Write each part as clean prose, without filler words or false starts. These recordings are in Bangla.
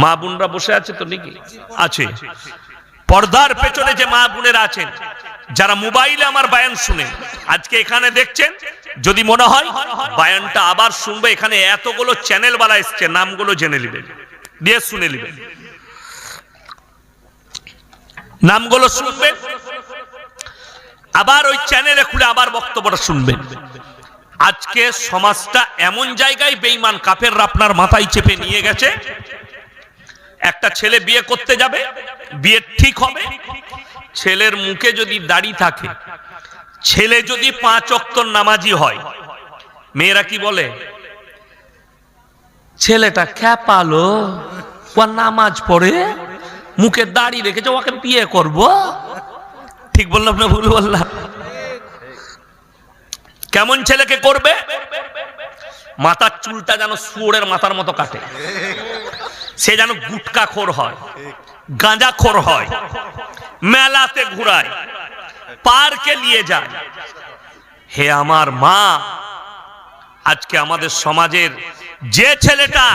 মা বোনরা বসে আছে তো নাকি? আছে। পর্দার পেছনে যে মা বোনেরা আছেন, যারা মোবাইলে আমার বায়ান শুনে আজকে এখানে দেখছেন, যদি মনে হয় বায়ানটা আবার শুনবে, এখানে এতগুলো চ্যানেল বালা এসছে, নামগুলো জেনে নেবেন, দিয়ে শুনে নেবেন, নামগুলো শুনবেন, আবার ওই চ্যানেলে খুলে আবার বক্তব্যটা শুনবেন। আজকে সমাজটা এমন জায়গায় বেঈমান কাফেররা আপনার মাথায় চেপে নিয়ে গেছে। একটা ছেলে বিয়ে করতে যাবে, বিয়ে ঠিক হবে, ছেলের মুখে যদি দাড়ি থাকে, ছেলে যদি 5 ওয়াক্ত নামাজি হয়, মেয়েরা কি বলে? ছেলেটা খ্যাপালো, ও নামাজ পড়ে, মুখে দাড়ি রেখেছে, ওকে বিয়ে করব। ঠিক বললাম না ভুল বললাম? কেমন ছেলেকে করবে? মাথার চুলটা যেন শুয়োরের মাথার মতো কাটে, সে যেন গুটকাখোর হয়, গাঁজাখোর হয়, মেলাতে ঘুরায়, পার্কে নিয়ে যায়। হে আমার মা, আজকে আমাদের সমাজের যে ছেলেটা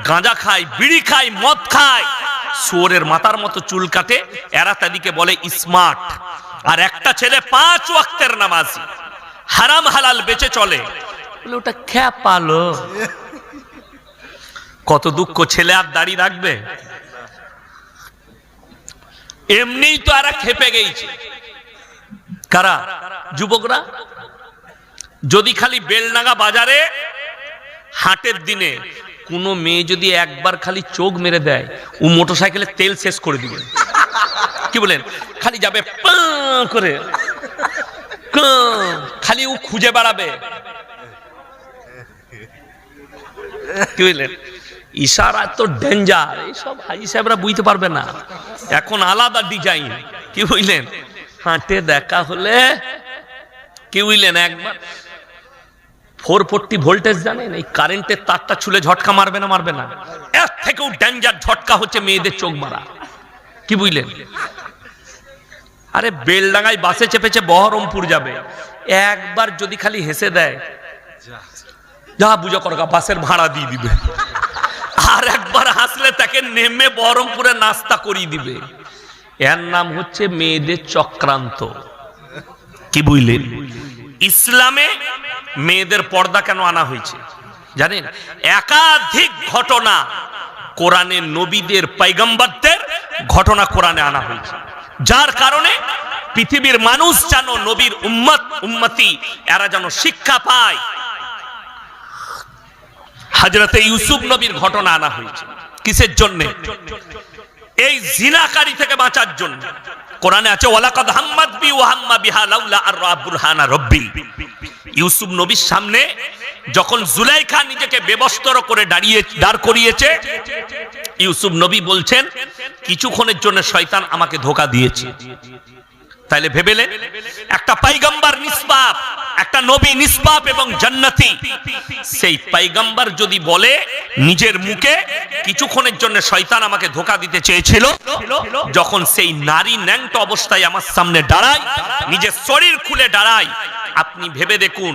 গাঁজা খায়, বিড়ি খায়, মদ খায়, শুয়োরের মাথার মতো চুল কাটে, এরা তাদেরকে বলে স্মার্ট। আর একটা ছেলে 5 ওয়াক্তের নামাজি, হারাম হালাল বেঁচে চলে, বলে ওটা খ্যাপালো। কত দুঃখ! ছেলে আর দাড়ি রাখবে? এমনিই তো এরা খেপে গেছে। কারা? যুবকরা। যদি খালি বেলডাঙ্গা বাজারে হাটের দিনে কোনো মেয়ে যদি একবার খালি চোখ মেরে দেয়, ও মোটরসাইকেলে তেল শেষ করে দিবে। কি বলেন? খালি যাবে করে, খালি ও খুঁজে বেড়াবে। কি বললেন? ইশারা তো ডেঞ্জার, এইসব হাজি সাহেবরা বুঝতে পারবে না, এখন আলাদা ডিজাইন। কি বুঝলেন? হাটে দেখা হলে, কি বুঝলেন, একবার 440 ভোল্টেজ জানেন, এই কারেন্টের তারটা ছুলে ঝটকা মারবে না? মারবে না? এর থেকেও ডেঞ্জার ঝটকা হচ্ছে মেয়েদের চোখ মারা। কি বুঝলেন? আরে বেলডাঙ্গায় বাসে চেপেছে বহরমপুর যাবে, একবার যদি খালি হেসে দেয়, যা বুঝো করগা, বাসের ভাড়া দিয়ে দিবে। আর একবার হাসলে তাকে নেমে বহরমপুরে নাস্তা করিয়ে দিবে। এর নাম হচ্ছে মেয়েদের চক্রান্ত। কি বুঝলেন? ইসলামে মেয়েদের পর্দা কেন আনা হয়েছে জানেন? একাধিক ঘটনা কোরআনে, নবীদের, পয়গম্বরদের ঘটনা কোরআনে আনা হয়েছে, যার কারণে পৃথিবীর মানুষ যেন নবীর উম্মতি এরা যেন শিক্ষা পায়। হযরতে ইউসুফ নবীর ঘটনা আনা হয়েছে কিসের জন্য? এই জিনাকারী থেকে বাঁচার জন্য। কোরআনে আছে ওয়ালাকাদ হাম্মাত বি ওয়া হাম্মা বিহা লাউলা আর বুরহানা রাব্বি। ইউসুফ নবীর সামনে যখন জুলাইখা নিজেকে বেবস্ত্র করে দাঁড় করিয়েছে, ইউসুফ নবী বলছেন কিছুক্ষণের জন্য শয়তান আমাকে ধোঁকা দিয়েছে। তাইলে ভেবেলেন, একটা পয়গম্বর নিষ্পাপ, একটা নবী নিষ্পাপ এবং জান্নাতি, সেই পয়গম্বর যদি বলে নিজের মুখে কিছুক্ষণের জন্য শয়তান আমাকে ধোঁকা দিতে চেয়েছিল, যখন সেই নারী ন্যাংটো অবস্থায় আমার সামনে দাঁড়ায়, নিজের শরীর খুলে দাঁড়ায়, আপনি ভেবে দেখুন,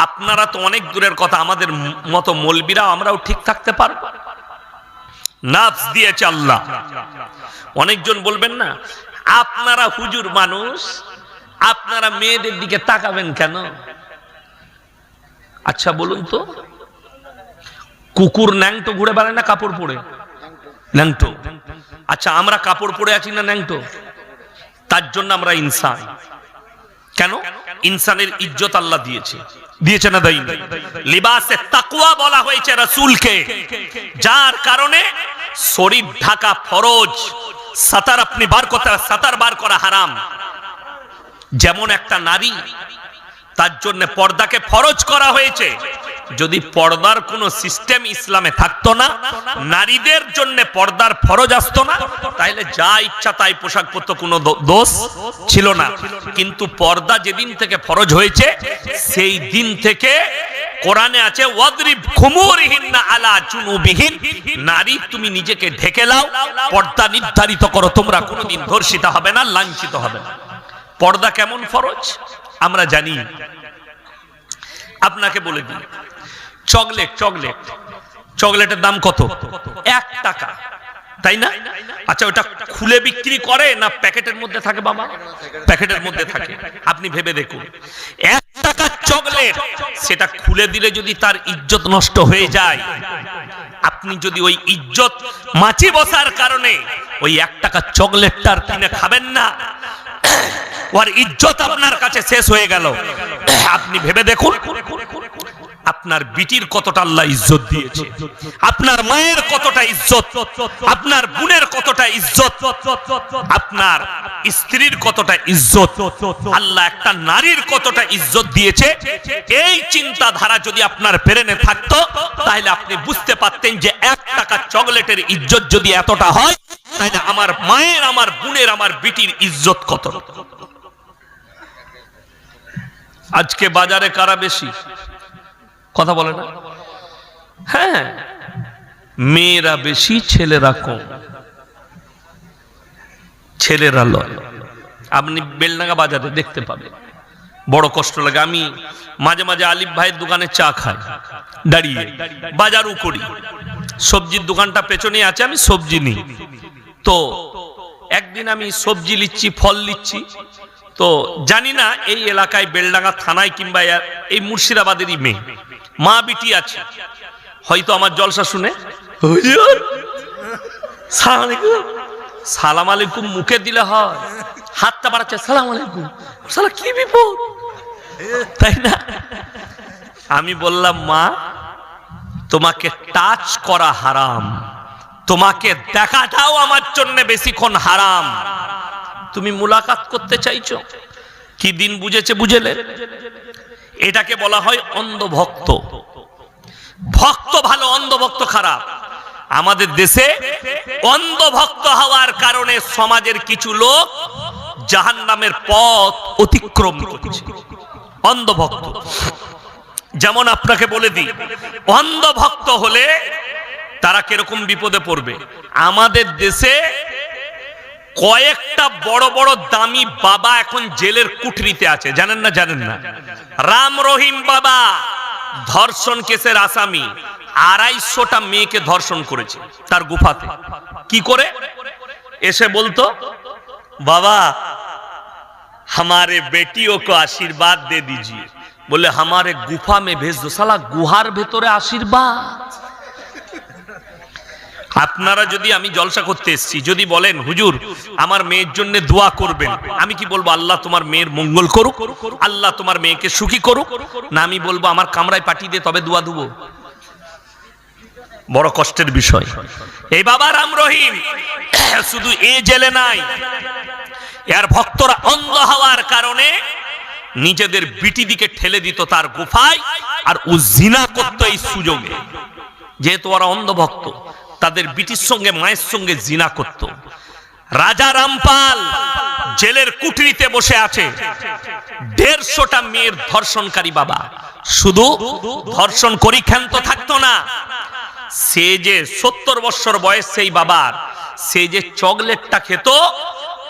আপনারা তো অনেক দূরের কথা, আমাদের মতো মৌলবীরা আমরাও ঠিক থাকতে পারবো? নাফস দিয়েছে আল্লাহ। অনেকজন বলবেন না, আপনারা হুজুর মানুষ, আপনারা মেয়েদের দিকে তাকাবেন কেন? আচ্ছা বলুন তো, কুকুর ন্যাংটো ঘুরে বেড়ায় না কাপড় পরে? ন্যাংটো। আচ্ছা আমরা কাপড় পরে আছি না ন্যাংটো? তার জন্য আমরা ইনসান। কেন? ইনসানের ইজ্জত আল্লাহ দিয়েছে, দিয়েছে না দেয়নি? লিবাসে তাকওয়া বলা হয়েছে রাসূলকে, যার কারণে শরীর ঢাকা ফরজ, সাতার আপনি বার করতে, সাতার বার করা হারাম। যেমন একটা নারী, তার জন্য পর্দাকে ফরজ করা হয়েছে। যদি পর্দার কোনো সিস্টেম ইসলামে থাকতো না, নারীদের জন্য পর্দার ফরজ আসতো না, তাহলে যা ইচ্ছা তাই পোশাক পরতো, কোনো দোষ ছিল না। কিন্তু পর্দা যেদিন থেকে ফরজ হয়েছে, সেই দিন থেকে কোরআনে আছে ওয়াদরিব খুমুরিহিন্না আলা জুনুবিহিন, নারী তুমি নিজেকে ঢেকে নাও, পর্দা নির্ধারিত করো, তোমরা কোনোদিন ধর্ষিত হবে না, লাঞ্ছিত হবে না। পর্দা কেমন ফরজ আমরা জানি। আপনাকে বলে দিই, চকলেট চকলেটের দাম কত? 1 টাকা, তাই না? আচ্ছা, ওটা খুলে বিক্রি করে না প্যাকেটের মধ্যে থাকে? বাবা, প্যাকেটের মধ্যে থাকে। আপনি ভেবে দেখুন, 1 টাকার চকলেট, সেটা খুলে দিলে যদি তার ইজ্জত নষ্ট হয়ে যায়, আপনি যদি ওই ইজ্জত মাছি বসার কারণে ওই 1 টাকার চকলেটটার কিনে খাবেন না, ওর ইজ্জত আপনার কাছে শেষ হয়ে গেল। আপনি ভেবে দেখুন, আপনার বিটির কতটা আল্লাহ ইজ্জত দিয়েছে, আপনার মায়ের কতটা ইজ্জত, আপনার বোনের কতটা ইজ্জত, আপনার স্ত্রীর কতটা ইজ্জত, আল্লাহ একটা নারীর কতটা ইজ্জত দিয়েছে। এই চিন্তাধারা যদি আপনার ব্রেনে থাকতো, তাহলে আপনি বুঝতে পারতেন যে 1 টাকা চকলেটের ইজ্জত যদি এতটা হয়, তাহলে আমার মায়ের, আমার বোনের, আমার বিটির ইজ্জত কত। আজকে বাজারে কারা বেশি? কথা বলে না? হ্যাঁ, মেয়েরা বেশি, ছেলেরা কম। ছেলেরা লয়। আপনি বেলডাঙ্গা বাজারে দেখতে পাবেন, বড় কষ্ট লাগে। আমি মাঝে মাঝে আলিফ ভাইয়ের দোকানে চা খাই, দাঁড়িয়ে বাজারও করি। সবজির দোকানটা পেছনে আছে, আমি সবজি নিই। তো একদিন আমি সবজি নিচ্ছি, ফল নিচ্ছি, তো জানি না এই এলাকায় বেলডাঙ্গা থানায় কিংবা এই মুর্শিদাবাদেরই মেয়ে, মা বিটি আছে। হয়তো আমার জলসা শুনে হুজুর সালাম আলাইকুম মুখে দিলে হয়, হাতটা বাড়াচ্ছে সালাম আলাইকুম, সালা কি বিপদ, তাই না? আমি বললাম, মা তোমাকে টাচ করা হারাম, তোমাকে দেখাটাও আমার জন্য বেশিক্ষণ হারাম। তুমি মুলাকাত করতে চাইছো, কি দিন বুঝেছে বুঝেলে? এটাকে বলা হয় অন্ধভক্ত। ভক্ত ভালো, অন্ধভক্ত খারাপ। আমাদের দেশে অন্ধভক্ত হওয়ার কারণে সমাজের কিছু লোক জাহান্নামের পথ অতিক্রম করছে। অন্ধভক্ত যেমন আপনাকে বলে দিই, অন্ধভক্ত হলে তারা কিরকম বিপদে পড়বে। আমাদের দেশে কয়েকটা বড় বড় দামি বাবা এখন জেলের কুঠরিতে আছে, জানেন না? জানেন না? রাম রহিম বাবা ধর্ষণ কেসের আসামি, 250টা মেয়েকে ধর্ষণ করেছে তার গুফাতে। কি করে? এসে বলতো, বাবা हमारे बेटियों को आशीर्वाद दे दीजिए। बोले हमारे गुफा में भेज दो। साला गुहार ভেতরে আশীর্বাদ। আপনারা যদি, আমি জলসা করতে এসেছি, যদি বলেন হুজুর আমার মেয়ের জন্য দোয়া করবেন, আমি কি বলবো? আল্লাহ তোমার মেয়ের মঙ্গল করুক, আল্লাহ তোমার মেয়েকে সুখী করুক? না আমি বলবো আমার কামরায় পাঠিয়ে দিয়ে তবে দোয়া দেবো? বড় কষ্টের বিষয়। এই বাবা রাম রহিম শুধু এ জেলে নাই, এর ভক্তরা অন্ধ হওয়ার কারণে নিজেদের বিটি দিকে ঠেলে দিত তার গুফায়, আর ও জিনা করতো এই সুযোগে। যেহেতু ওরা অন্ধভক্ত, তাদের বিটির সঙ্গে, মায়ের সঙ্গে জিনা করত। রাজা রামপাল জেলের কুঠরিতে বসে আছে, 150টা মেয়ের ধর্ষণকারী বাবা। শুধু ধর্ষণ করি ক্ষান্ত থাকতো না, সে যে 70 বছর বয়স সেই বাবার, সে যে চকলেটটা খেত,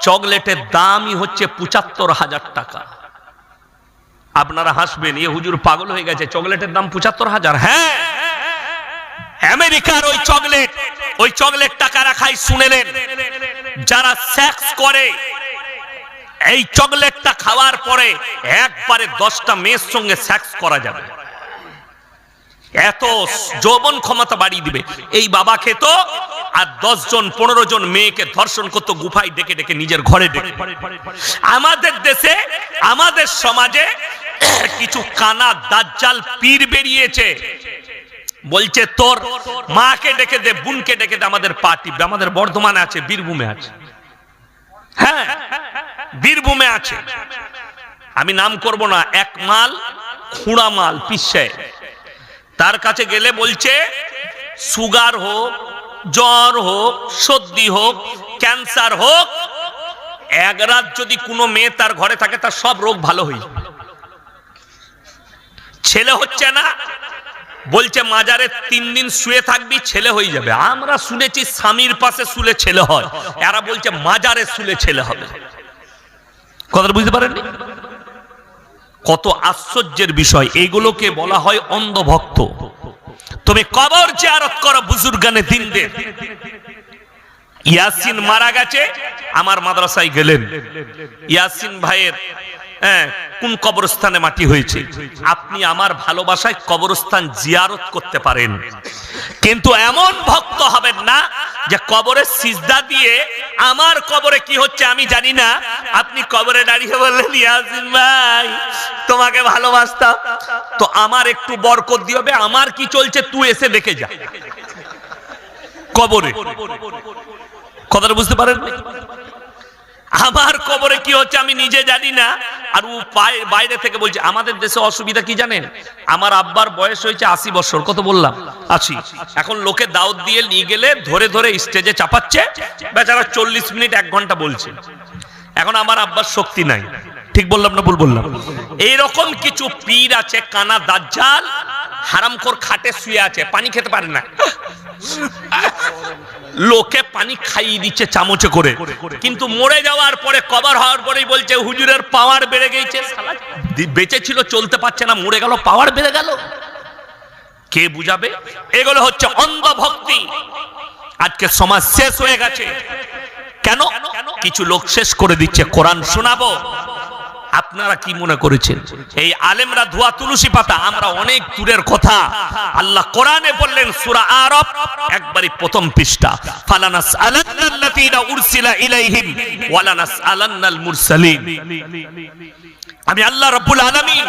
চকলেটের দামই হচ্ছে 75,000 টাকা। আপনারা হাসবেন, এ হুজুর পাগল হয়ে গেছে, চকলেটের দাম 75,000? হ্যাঁ, আমেরিকার ওই চকলেট টাকারা খাই শুনেলেন। যারা সেক্স করে এই চকলেটটা খাওয়ার পরে একবারে 10টা মেয়ের সঙ্গে সেক্স করা যাবে, এত যৌবন ক্ষমতা বাড়িয়ে দিবে। এই বাবা খেত আর 10 জন 15 জন মেয়েকে ধর্ষণ করত, গুফায় ডেকে ডেকে নিজের ঘরে ডেকে। আমাদের দেশে, আমাদের সমাজে কিছু কানা দাজ্জাল পীর বেরিয়েছে, বলছে তোর মাকে ডেকে দে, বোনকে ডেকে দে, আমাদের পার্টি। আমাদের বর্ধমানে আছে, বীরভূমে আছে। হ্যাঁ, বীরভূমে আছে, আমি নাম করব না। এক মাল খুঁড়া মাল পিসে, তার কাছে গেলে বলছে সুগার হোক, জ্বর হোক, সর্দি হোক, ক্যান্সার হোক, এক রাত যদি কোনো মেয়ে তার ঘরে থাকে, তার সব রোগ ভালো হয়ে যাবে। ছেলে হচ্ছে না, বলছে মাজারে 3 দিন শুয়ে থাকবি, ছেলে হয়ে যাবে। আমরা শুনেছি স্বামীর পাশে শুলে ছেলে হয়, এরা বলছে মাজারে শুলে ছেলে হবে। কথা বুঝতে পারেননি? কত আশ্চর্যের বিষয়। এইগুলোকে বলা হয় অন্ধভক্ত। তুমি কবর জিয়ারত করো বুজুর্গানে দিনদের। ইয়াসিন মারা গেছে, আমার মাদ্রাসায় গেলেন, ইয়াসিন ভাইয়ের কোন কবরস্থানে মাটি হয়েছে, আপনি আমার ভালোবাসায় কবরস্থান জিয়ারত করতে পারেন, কিন্তু এমন ভক্ত হবেন না যে কবরে সিজদা দিয়ে আমার কবরে কি হচ্ছে আমি জানি না, আপনি কবরে দাঁড়িয়ে বললেন ইয়াসিন ভাই তোমাকে ভালোবাসতাম, তো আমার একটু বরকত দিবে, আমার কি চলছে তুই এসে দেখে যা। কবরে কথাটা বুঝতে পারেন? আমার কবরে কি হচ্ছে আমি নিজে জানি না, আর ও বাইরে থেকে বলছে। আমাদের দেশে অসুবিধা কি জানেন, আমার আব্বার বয়স হয়েছে 80 বছর, কত বললাম 80, এখন লোকে দাওয়াত দিয়ে নিয়ে গেলে ধরে ধরে স্টেজে চাপাচ্ছে, বেচারা 40 মিনিট 1 ঘন্টা বলছে। এখন আমার আব্বার শক্তি নাই, ঠিক বললাম না ভুল বললাম? এইরকম কিছু পীর আছে, কানা দাজ্জাল, হারামখোর, খাটে শুয়ে আছে, পানি খেতে পারে না, লোকে পানি খাইয়ে দিচ্ছে চামচে করে, কিন্তু মরে যাওয়ার পরে কবর হওয়ার পরেই বলছে হুজুরের পাওয়ার বেড়ে গেছে, বেঁচে ছিল চলতে পারছে না, মরে গেল পাওয়ার বেড়ে গেল। কে বুঝাবে? এগুলো হচ্ছে অন্ধ ভক্তি। আজকে সমাজ শেষ হয়ে গেছে কেন? কিছু লোক শেষ করে দিচ্ছে। কোরআন শোনাবো, আপনারা কি মনে করেছেন এই আলেমরা ধোয়া তুলসী পাতা? আমরা অনেক দূরের কথা। আল্লাহ কোরআনে বললেন সূরা আরাফ একবারই প্রথম পৃষ্ঠা, ফালানাসআলান্নাল্লাযীনা উরসিলা ইলাইহিম ওয়ালানাসআলান্নাল মুরসালিন। আমি আল্লাহ রাব্বুল আলামিন,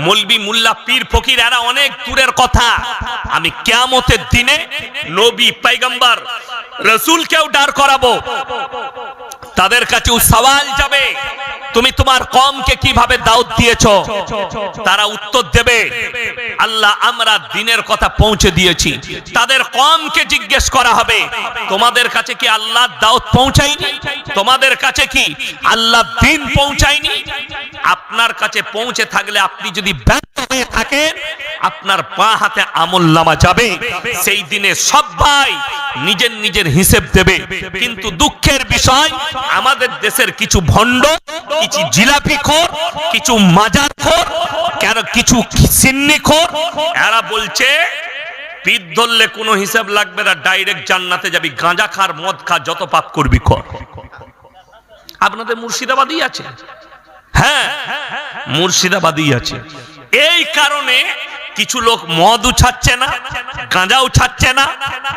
মৌলবি মোল্লা পীর ফকির এরা অনেক দূরের কথা। আমি কিয়ামতের দিনে নবী পয়গম্বর রাসূলকেও দাঁড় করাবো, তাদের কাছেও সওয়াল যাবে, তুমি তোমার কওমকে কিভাবে দাওয়াত দিয়েছো? তারা উত্তর দেবে, আল্লাহ আমরা দ্বীনের কথা পৌঁছে দিয়েছি। তাদের কওমকে জিজ্ঞেস করা হবে, তোমাদের কাছে কি আল্লাহ দাওয়াত পৌঁছায়নি? তোমাদের কাছে কি আল্লাহ দ্বীন পৌঁছায়নি? আপনার কাছে পৌঁছে থাকলে আপনি যদি ব্যর্থ হয়ে থাকেন, আপনার বাঁ হাতে আমলনামা যাবে। সেই দিনে সবাই নিজের নিজের হিসেব দেবে। কিন্তু দুঃখের বিষয়, আমাদের দেশের কিছু ভণ্ড, কিছু জিলাপিখোর, কিছু মাজারখোর, কেন কিছু সিন্নিখোর, এরা বলছে পীর ধরলে কোনো হিসাব লাগবে না, ডাইরেক্ট জান্নাতে যাবি, গাঁজা খার, মদ খা, যত পাপ করবি কর। আপনাদের মুর্শিদাবাদই আছে, হ্যাঁ মুর্শিদাবাদই আছে। এই কারণে কিছু লোক মদ উঠাচ্ছে না, গাঁজা উঠাচ্ছে না,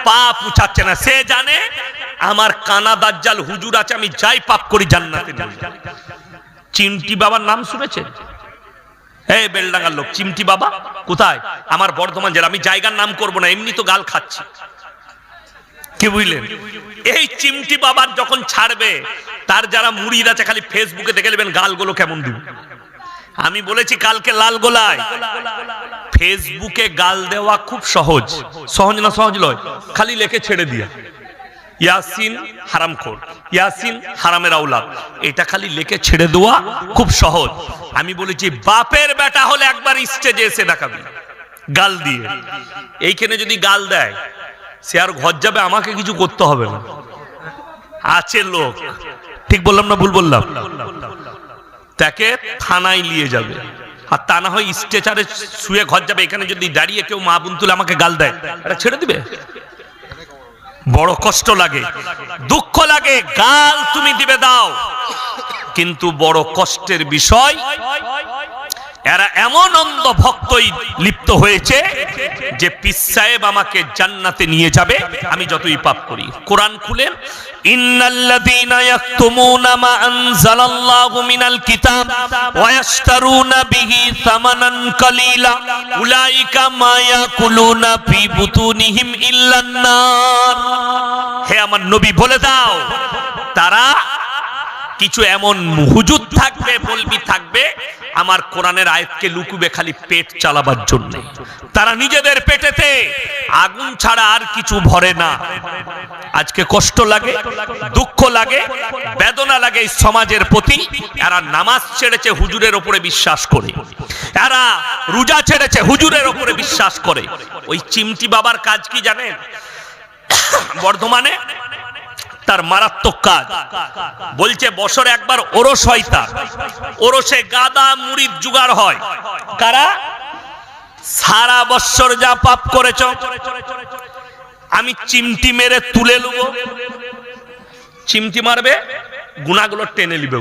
পাপ উঠাচ্ছে না। সে জানে আমার কানা দাজ্জাল হুজুর আছে, আমি যাই পাপ করি জান্নাতে যাই। চিমটি বাবার নাম শুনেছেন? এই বেলডাঙ্গার লোক চিমটি বাবা কোথায়? আমার বর্ধমান জেলা। আমি জায়গার নাম করব না, এমনি তো গাল খাচ্ছি, কি বুঝলেন? এই চিমটি বাবার যখন ছাড়বে, তার যারা মুরিদ আছে খালি ফেসবুকে দেখে নেবেন গালগুলো কেমন দিবে। আমি বলেছি কালকে লালগোলায়, ফেসবুকে গাল দেওয়া খুব সহজ। সহজ না সহজ নয়, খালি লেখে ছেড়ে দিয়া ইয়াসিন হারামখোর, ইয়াসিন হারামের আওলাদ, এটা খালি লেখে ছেড়ে দেওয়া খুব সহজ। আমি বলেছি বাপের বেটা হলে একবার স্টেজে এসে দেখাবি গাল দিয়ে। এইখানে যদি গাল দেয় সে আর ঘর যাবে, আমাকে কিছু করতে হবে না। আছে লোক, ঠিক বললাম না ভুল বললাম? তাকে থানায় নিয়ে যাবে, আর তা না হয় স্ট্রেচারে শুয়ে ঘর যাবে। এখানে যদি দাঁড়িয়ে কেউ মা বোন তুলে আমাকে গাল দেয়, এটা ছেড়ে দিবে? বড় কষ্ট লাগে, দুঃখ লাগে। গাল তুমি দিবে দাও, কিন্তু বড় কষ্টের বিষয় এরা এমন অন্ধ ভক্তই লিপ্ত হয়েছে যে পীর সাহেব আমাকে জান্নাতে নিয়ে যাবে আমি যতই পাপ করি। কোরআন খুলেন, ইন্নাল্লাযীনা ইয়াকতুমুনা মা আনজালাল্লাহু মিনাল কিতাব ওয়া ইয়াশতারুনা বিহি সামানান কালীলা উলাইকা মা ইয়াকুলুনা ফি বুতুনিহিম ইল্লান নার। হে আমার নবী বলে দাও, তারা কিছু এমন হুজুর থাকবে, বলবি থাকবে, আমার কোরআনের আয়াতকে লুকুবে খালি পেট চালাবার জন্য। তারা নিজেদের পেটেতে আগুন ছাড়া আর কিছু ভরে না। আজকে কষ্ট লাগে, দুঃখ লাগে, বেদনা লাগে এই সমাজের প্রতি। এরা নামাজ ছেড়েছে, হুজুরের উপরে বিশ্বাস করে। এরা রোজা ছেড়েছে, হুজুরের উপরে বিশ্বাস করে। ওই চিমটি বাবার কাজ কি জানেন? বর্ধমানে তার মারাত্মক কাজ, বলছে বছরে একবার ওরস হয়, তার ওরসে গাদা মুরিদ জোগাড় হয়। কারা? সারা বছর যা পাপ করেছ আমি চিমটি মেরে তুলে নেব। চিমটি মারবে, গুনাহগুলো টেনে নিবে।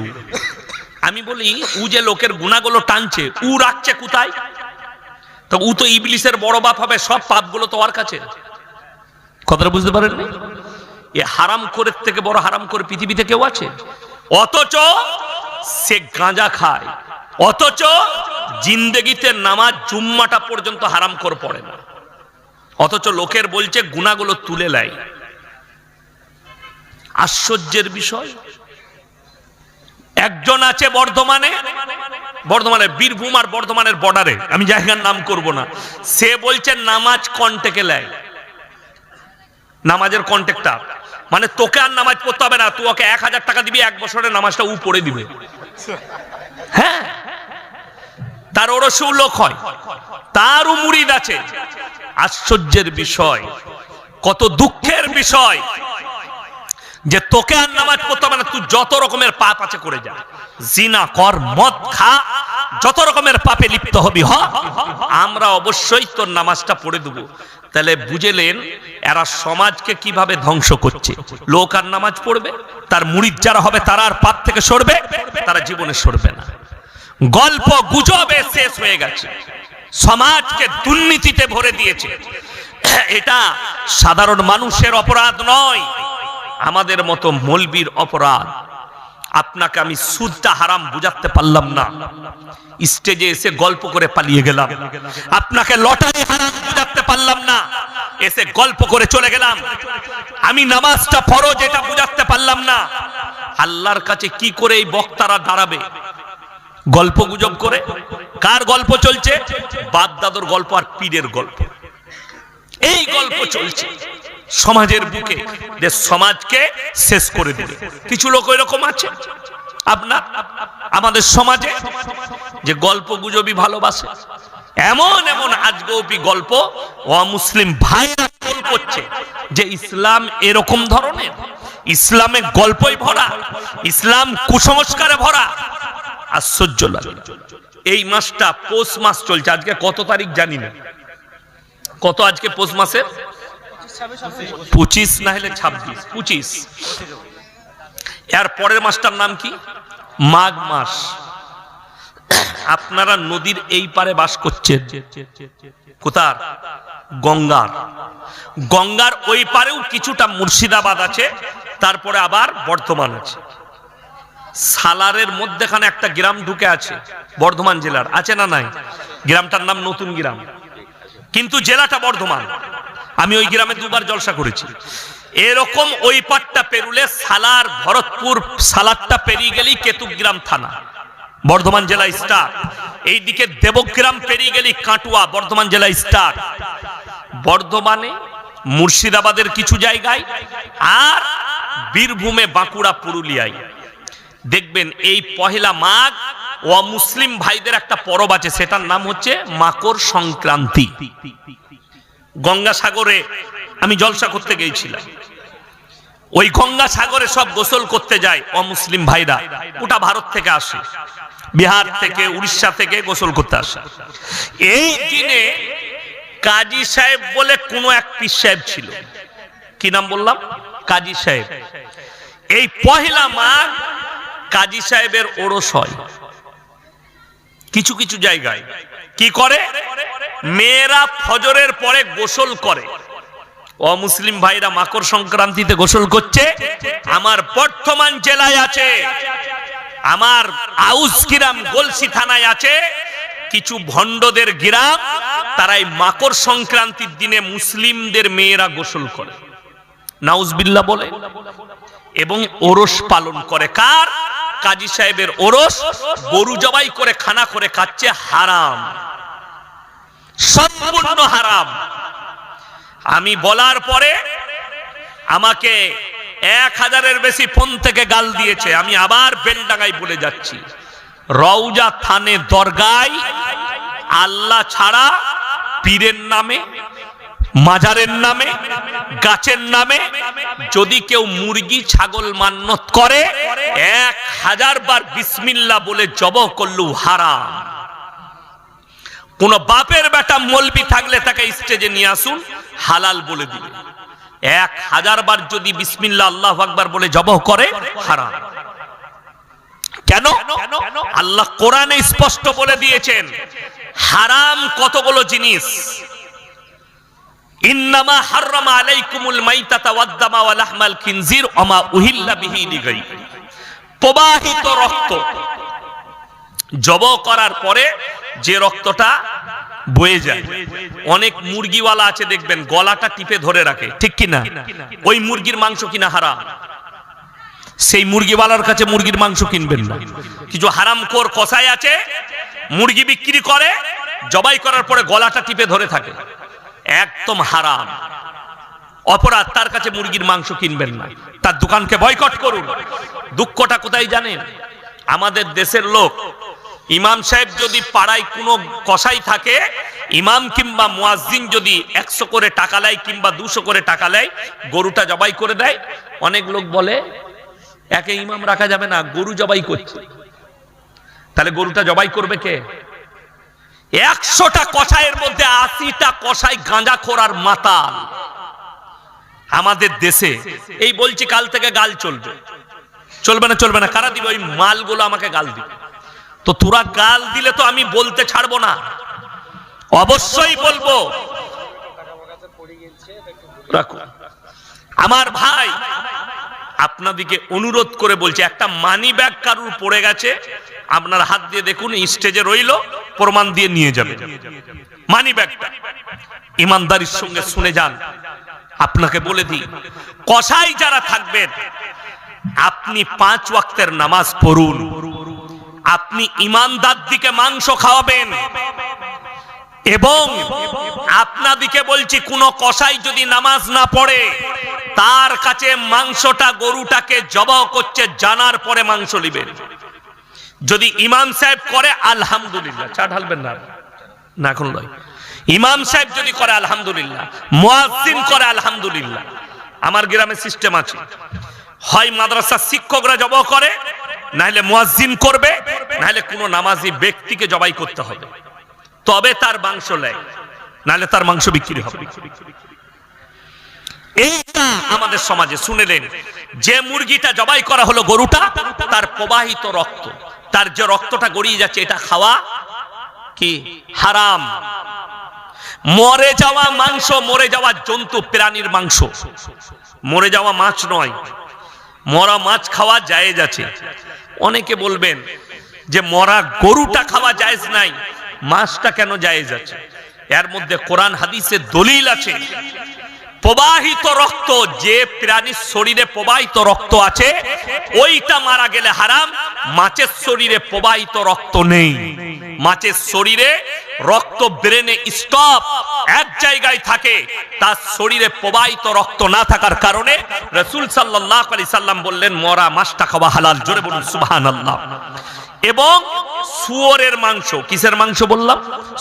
আমি বলি ও যে লোকের গুনাহগুলো টানছে, ও রাখছে কোথায়? তো ও তো ইবলিসের বড় বাপ হবে, সব পাপগুলো তো ওর কাছে। কথাটা বুঝতে পারেন? এ হারাম করে থেকে বড় হারাম করে পৃথিবীতে কেউ আছে? অথচ সে গাঁজা খায়, অথচ জিন্দেগিতে নামাজ জুম্মাটা পর্যন্ত হারাম করে পড়ে না, অথচ লোকের বলছে গুনাহগুলো তুলে নেয়। আশ্চর্যের বিষয়। একজন আছে বর্ধমানে বীরভূম আর বর্ধমানের বর্ডারে, আমি জায়গার নাম করব না, সে বলছে নামাজ কন্টেকে নেয়। নামাজের কন্ট্রাক্টর, মানে তোকে আর নামাজ পড়তে হবে না, তুই ওকে 1000 টাকা দিবি, 1 বছরের নামাজটা ও পড়ে দিবে। হ্যাঁ, তার ওরসেও লোক হয়, তারও মুরিদ আছে। আশ্চর্যের বিষয়, কত দুঃখের বিষয় যে তোকে আর নামাজ পড়তে হবে না, তুই যত রকমের পাপ আছে করে যা, জিনা কর, মদ খা, যত রকমের পাপে লিপ্ত হবি হ, আমরা অবশ্যই তোর নামাজটা পড়ে দেবো। তাহলে বুঝলেন এরা সমাজকে কিভাবে ধ্বংস করছে। লোক আর নামাজ পড়বে, তার মুরিদ যারা হবে তারা আর পাপ থেকে সরবে, তারা জীবনে সরবে না। গল্প গুজবে শেষ হয়ে গেছে, সমাজকে দুর্নীতিতে ভরে দিয়েছে। এটা সাধারণ মানুষের অপরাধ নয়, আমাদের মতো মৌলবীর অপরাধ। আপনাকে আমি সুদটা হারাম বুঝাতে পারলাম না, স্টেজে এসে গল্প করে পালিয়ে গেলাম। আপনাকে লটারি হারাম বুঝাতে পারলাম না, এসে গল্প করে চলে গেলাম। আমি নামাজটা ফরজ এটা বুঝাতে পারলাম না। আল্লাহর কাছে কি করে এই বক্তারা দাঁড়াবে? গল্প গুজব করে। কার গল্প চলছে? বাপ দাদুর গল্প আর পীরের গল্প, এই গল্প চলছে সমাজের বুকে, যে সমাজকে শেষ করে দিবে। কিছু লোক এরকম আছে আপনার আমাদের সমাজে, যে গল্প গুজবই ভালোবাসে। এমন এমন আজগবি গল্প অমুসলিম ভাইরা করছে যে ইসলাম এরকম ধরনের, ইসলামে গল্পই ভরা, ইসলাম কুসংস্কারে ভরা। আশ্চর্য লাগে। এই মাসটা পৌষ মাস চলছে, আজকে কত তারিখ জানি না, কত আজকে পৌষ মাসের 25 না হলে 26, 25। এর পরের মাসটার নাম কি? মাঘ মাস। আপনারা নদীর এই পারে বাস করছেন, কোথার? গঙ্গার। গঙ্গার ওই পারেও কিছুটা মুর্শিদাবাদ আছে, তারপরে আবার বর্ধমান আছে। সালারের মধ্যেখানে একটা গ্রাম ঢুকে আছে, বর্ধমান জেলার, আছে না নাই? গ্রামটার নাম নতুন গ্রাম, কিন্তু জেলাটা বর্ধমান। আমি ওই গ্রামে 2 বার জলসা করেছি। এরকম ওই পাটটা পেরুলে সালার, ভরতপুর, সালারটা পেরিয়ে গেলেই কেতুগ্রাম থানা, বর্ধমান জেলা স্টার্ট। এইদিকে দেবগ্রাম পেরিয়ে গেলেই কাটুয়া, বর্ধমান জেলা স্টার্ট। বর্ধমানে, মুর্শিদাবাদের কিছু জায়গায়, আর বীরভূমে, বাঁকুড়া, পুরুলিয়ায় দেখবেন এই পহেলা মাঘ অমুসলিম ভাইদের একটা পরব আছে, সেটার নাম হচ্ছে মাকর সংক্রান্তি। গঙ্গাসাগরে আমি জলসা করতে গিয়েছিলাম, ওই গঙ্গাসাগরে সব গোসল করতে যায় অমুসলিম ভাইরা, ওটা ভারত থেকে আসে, বিহার থেকে, উড়িষ্যা থেকে গোসল করতে আসে। এই দিনে কাজী সাহেব বলে কোন এক পীর সাহেব ছিল, কি নাম বললাম? কাজী সাহেব। এই পহেলা মাঘ কাজী সাহেবের ওরস হয় কিছু কিছু জায়গায়। কি করে? মেয়েরা ফজরের পরে গোসল করে। অমুসলিম ভাইরা মাকর সংক্রান্তিতে গোসল করছে। আমার বর্ধমান জেলায় আছে, আমার আউস গ্রাম গলসি থানায় আছে কিছু ভণ্ডদের গ্রাম, তারা এই মাকর সংক্রান্তির দিনে মুসলিমদের মেয়েরা গোসল করে, নাউজবিল্লাহ বলে, এবং ওরস পালন করে। কার? কাজী সাহেবের ওরস। গরু জবাই করে খানা করে খাচ্ছে, হারাম, সম্পূর্ণ হারাম। আমি বলার পরে আমাকে 1000-এর বেশি ফোন থেকে গাল দিয়েছে। আমি আবার বেলডাঙ্গায় বলে যাচ্ছি, রওজা থানে দরগায় আল্লাহ ছাড়া পীরের নামে, মাজারের নামে, গাছের নামে যদি কেউ মুরগি ছাগল মান্নত করে 1000 বার বিসমিল্লাহ বলে জবাহ করলেও হারাম। কোন বাপের বেটা মলবি থাকলে তাকে স্টেজে নিয়ে আসুন, হালাল বলে দিবে। 1000 বার যদি বিসমিল্লাহ আল্লাহু আকবার বলে জবাহ করে, হারাম। কেন? আল্লাহ কোরআনে স্পষ্ট বলে দিয়েছেন হারাম কতগুলো জিনিস। ইন্নামা হাররামা আলাইকুমুল মাইতাতা ওয়াদ-দামা ওয়া লাহমাল খিনজির ওয়া মা উহিল্লা বিহি লিগাইরি। প্রবাহিত রক্ত, জবাহ করার পরে যে রক্তটা বয়ে যায়, অনেক মুরগিওয়ালা আছে দেখবেন গলাটা টিপে ধরে রাখে, ঠিক কি না? ওই মুরগির মাংস কিনা হারাম। সেই মুরগিওয়ালার কাছে মুরগির মাংস কিনবেন না। কিছু হারামখোর কসাই আছে, মুরগি বিক্রি করে, জবাই করার পরে গলাটা টিপে ধরে থাকে, একদম হারাম, অপরাধ। তার কাছে মুরগির মাংস কিনবেন না, তার দোকানকে বয়কট করুন। দুঃখটা কোথায় জানেন? আমাদের দেশের লোক, ইমাম সাহেব যদি পাড়ায় কোনো কসাই থাকে, ইমাম কিংবা মুয়াজ্জিন যদি 100 করে টাকা নেয় কিংবা 200 করে টাকা নেয়, গরুটা জবাই করে দেয়, অনেক লোক বলে একে ইমাম রাখা যাবে না, গরু জবাই করছে। তাহলে গরুটা জবাই করবে কে? 100টা কসাইয়ের মধ্যে 80টা কসাই গাঁজাখোর আর মাতাল আমাদের দেশে। এই বলছি কাল থেকে গাল চলবে, চলবে না? চলবে না। কারা দিবে? ওই মালগুলো আমাকে গাল দিবে। তো তোরা গাল দিলে তো আমি বলতে ছাড়বো না, অবশ্যই বলবো। রাখো আমার ভাই, আপনাদিকে অনুরোধ করে বলছি, একটা মানি ব্যাগ কারুর পড়ে গেছে, আপনার হাত দিয়ে দেখুন, স্টেজে রইল, প্রমাণ দিয়ে নিয়ে যাবে মানি ব্যাগটা। ইমানদারির সঙ্গে শুনে যান। আপনাকে বলে দিই, কসাই যারা থাকবেন, আপনি 5 ওয়াক্তের নামাজ পড়ুন, আপনি ইমানদার দিকে মাংস খাওয়াবেন। এবং আপনাদিকে বলছি, কোন কসাই যদি নামাজ না পড়ে, তার কাছে মাংসটা, গরুটাকে জবাহ করছে জানার পরে মাংস নেবেন। যদি ইমাম সাহেব করে আলহামদুলিল্লাহ, চা ঢালবেন না, না এখন নয়। ইমাম সাহেব যদি করে আলহামদুলিল্লাহ, মুয়াজ্জিন করে আলহামদুলিল্লাহ। আমার গ্রামে সিস্টেম আছে, হয় মাদ্রাসার শিক্ষকরা জবাহ করে, নাহলে মুয়াজ্জিন করবে, নাহলে কোনো নামাজি ব্যক্তিকে জবাই করতে হবে, তবে তার মাংস নেয়, নাহলে তার মাংস বিক্রি হবে। এইটা আমাদের সমাজে শুনেলেন, যে মুরগিটা জবাই করা হলো, গরুটা, তার প্রবাহিত রক্ত, তার যে রক্তটা গড়িয়ে যাচ্ছে, এটা খাওয়া কি হারাম। মরে যাওয়া মাংস, মরে যাওয়া জন্তু প্রাণীর মাংস, মরে যাওয়া মাছ নয়। মরা মাছ খাওয়া জায়েজ আছে। অনেকে বলবেন যে মরা গরুটা খাওয়া জায়েজ নাই, মাছটা কেন জায়েজ আছে? এর মধ্যে কোরআন হাদিসের দলিল আছে। প্রবাহিত রক্ত, যে প্রাণীর শরীরে প্রবাহিত রক্ত আছে, ওইটা মারা গেলে হারাম। মাছের শরীরে প্রবাহিত রক্ত নেই, মাছের শরীরে রক্ত ব্রেনে স্টপ, এক জায়গায় থাকে। তার শরীরে প্রবাহিত রক্ত না থাকার কারণে রাসূল সাল্লাল্লাহু আলাইহি সাল্লাম বললেন, মরা মাছটা খাওয়া হালাল। জোরে বলুন সুবহানাল্লাহ। এবং শুয়োরের মাংস, কিসের মাংস বললাম?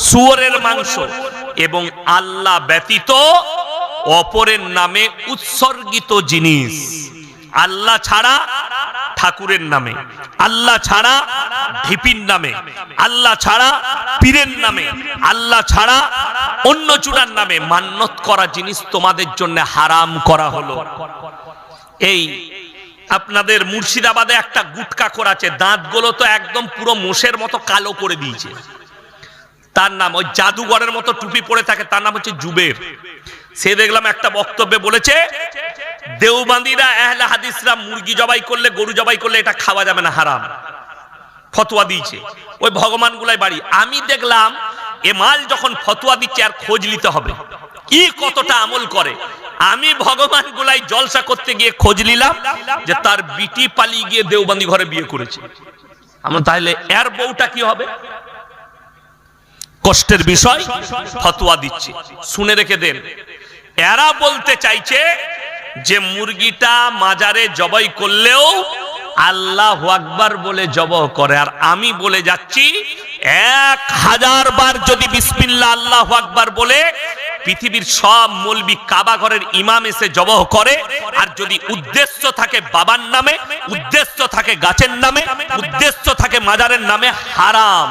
শুয়োরের মাংস। এবং আল্লাহ ব্যতীত অপরের নামে উৎসর্গিত জিনিস, আল্লাহ ছাড়া ঠাকুরের নামে, আল্লাহ ছাড়া ঢিপির নামে, আল্লাহ ছাড়া পীরের নামে, আল্লাহ ছাড়া অন্য চূড়ার নামে মান্যত করা জিনিস তোমাদের জন্য হারাম করা হলো। এই আপনাদের মুর্শিদাবাদে একটা গুটকাখোর আছে, দাঁতগুলো তো একদম পুরো মোষের মতো কালো করে দিয়েছে। তার নাম, ওই জাদুঘরের মতো টুপি পরে থাকে, তার নাম হচ্ছে জুবের। সে দেখলাম একটা বক্তব্যে বলেছে, দেওবন্দিরা, আহলে হাদিসরা মুরগি জবাই করলে, গরু জবাই করলে এটা খাওয়া যাবে না, হারাম। ফতোয়া দিয়েছে। ওই ভগবান গুলাই বাড়ি। আমি দেখলাম এ মাল যখন ফতোয়া দিচ্ছে, আর খোঁজ নিতে হবে কি কতটা আমল করে। আমি ভগবান গুলাই জলসা করতে গিয়ে খোঁজ নিলাম যে তার বিটি পালিয়ে গিয়ে দেওবন্দি ঘরে বিয়ে করেছে। আমরা তাহলে এর বউটা কি হবে? কষ্টের বিষয়। ফতোয়া দিচ্ছে, শুনে রেখে দেন। এরা বলতে চাইছে যে মুরগিটা মাজারে জবাই করলেও আল্লাহু আকবার বলে জবাই করে। আর আমি বলে যাচ্ছি, 1000 বার যদি বিসমিল্লাহ আল্লাহু আকবার বলে পৃথিবীর সব মৌলবি কাবা ঘরের ইমাম এসে জবাই করে, আর যদি উদ্দেশ্য থাকে বাবার নামে, উদ্দেশ্য থাকে গাছের নামে, উদ্দেশ্য থাকে মাজারের নামে, হারাম।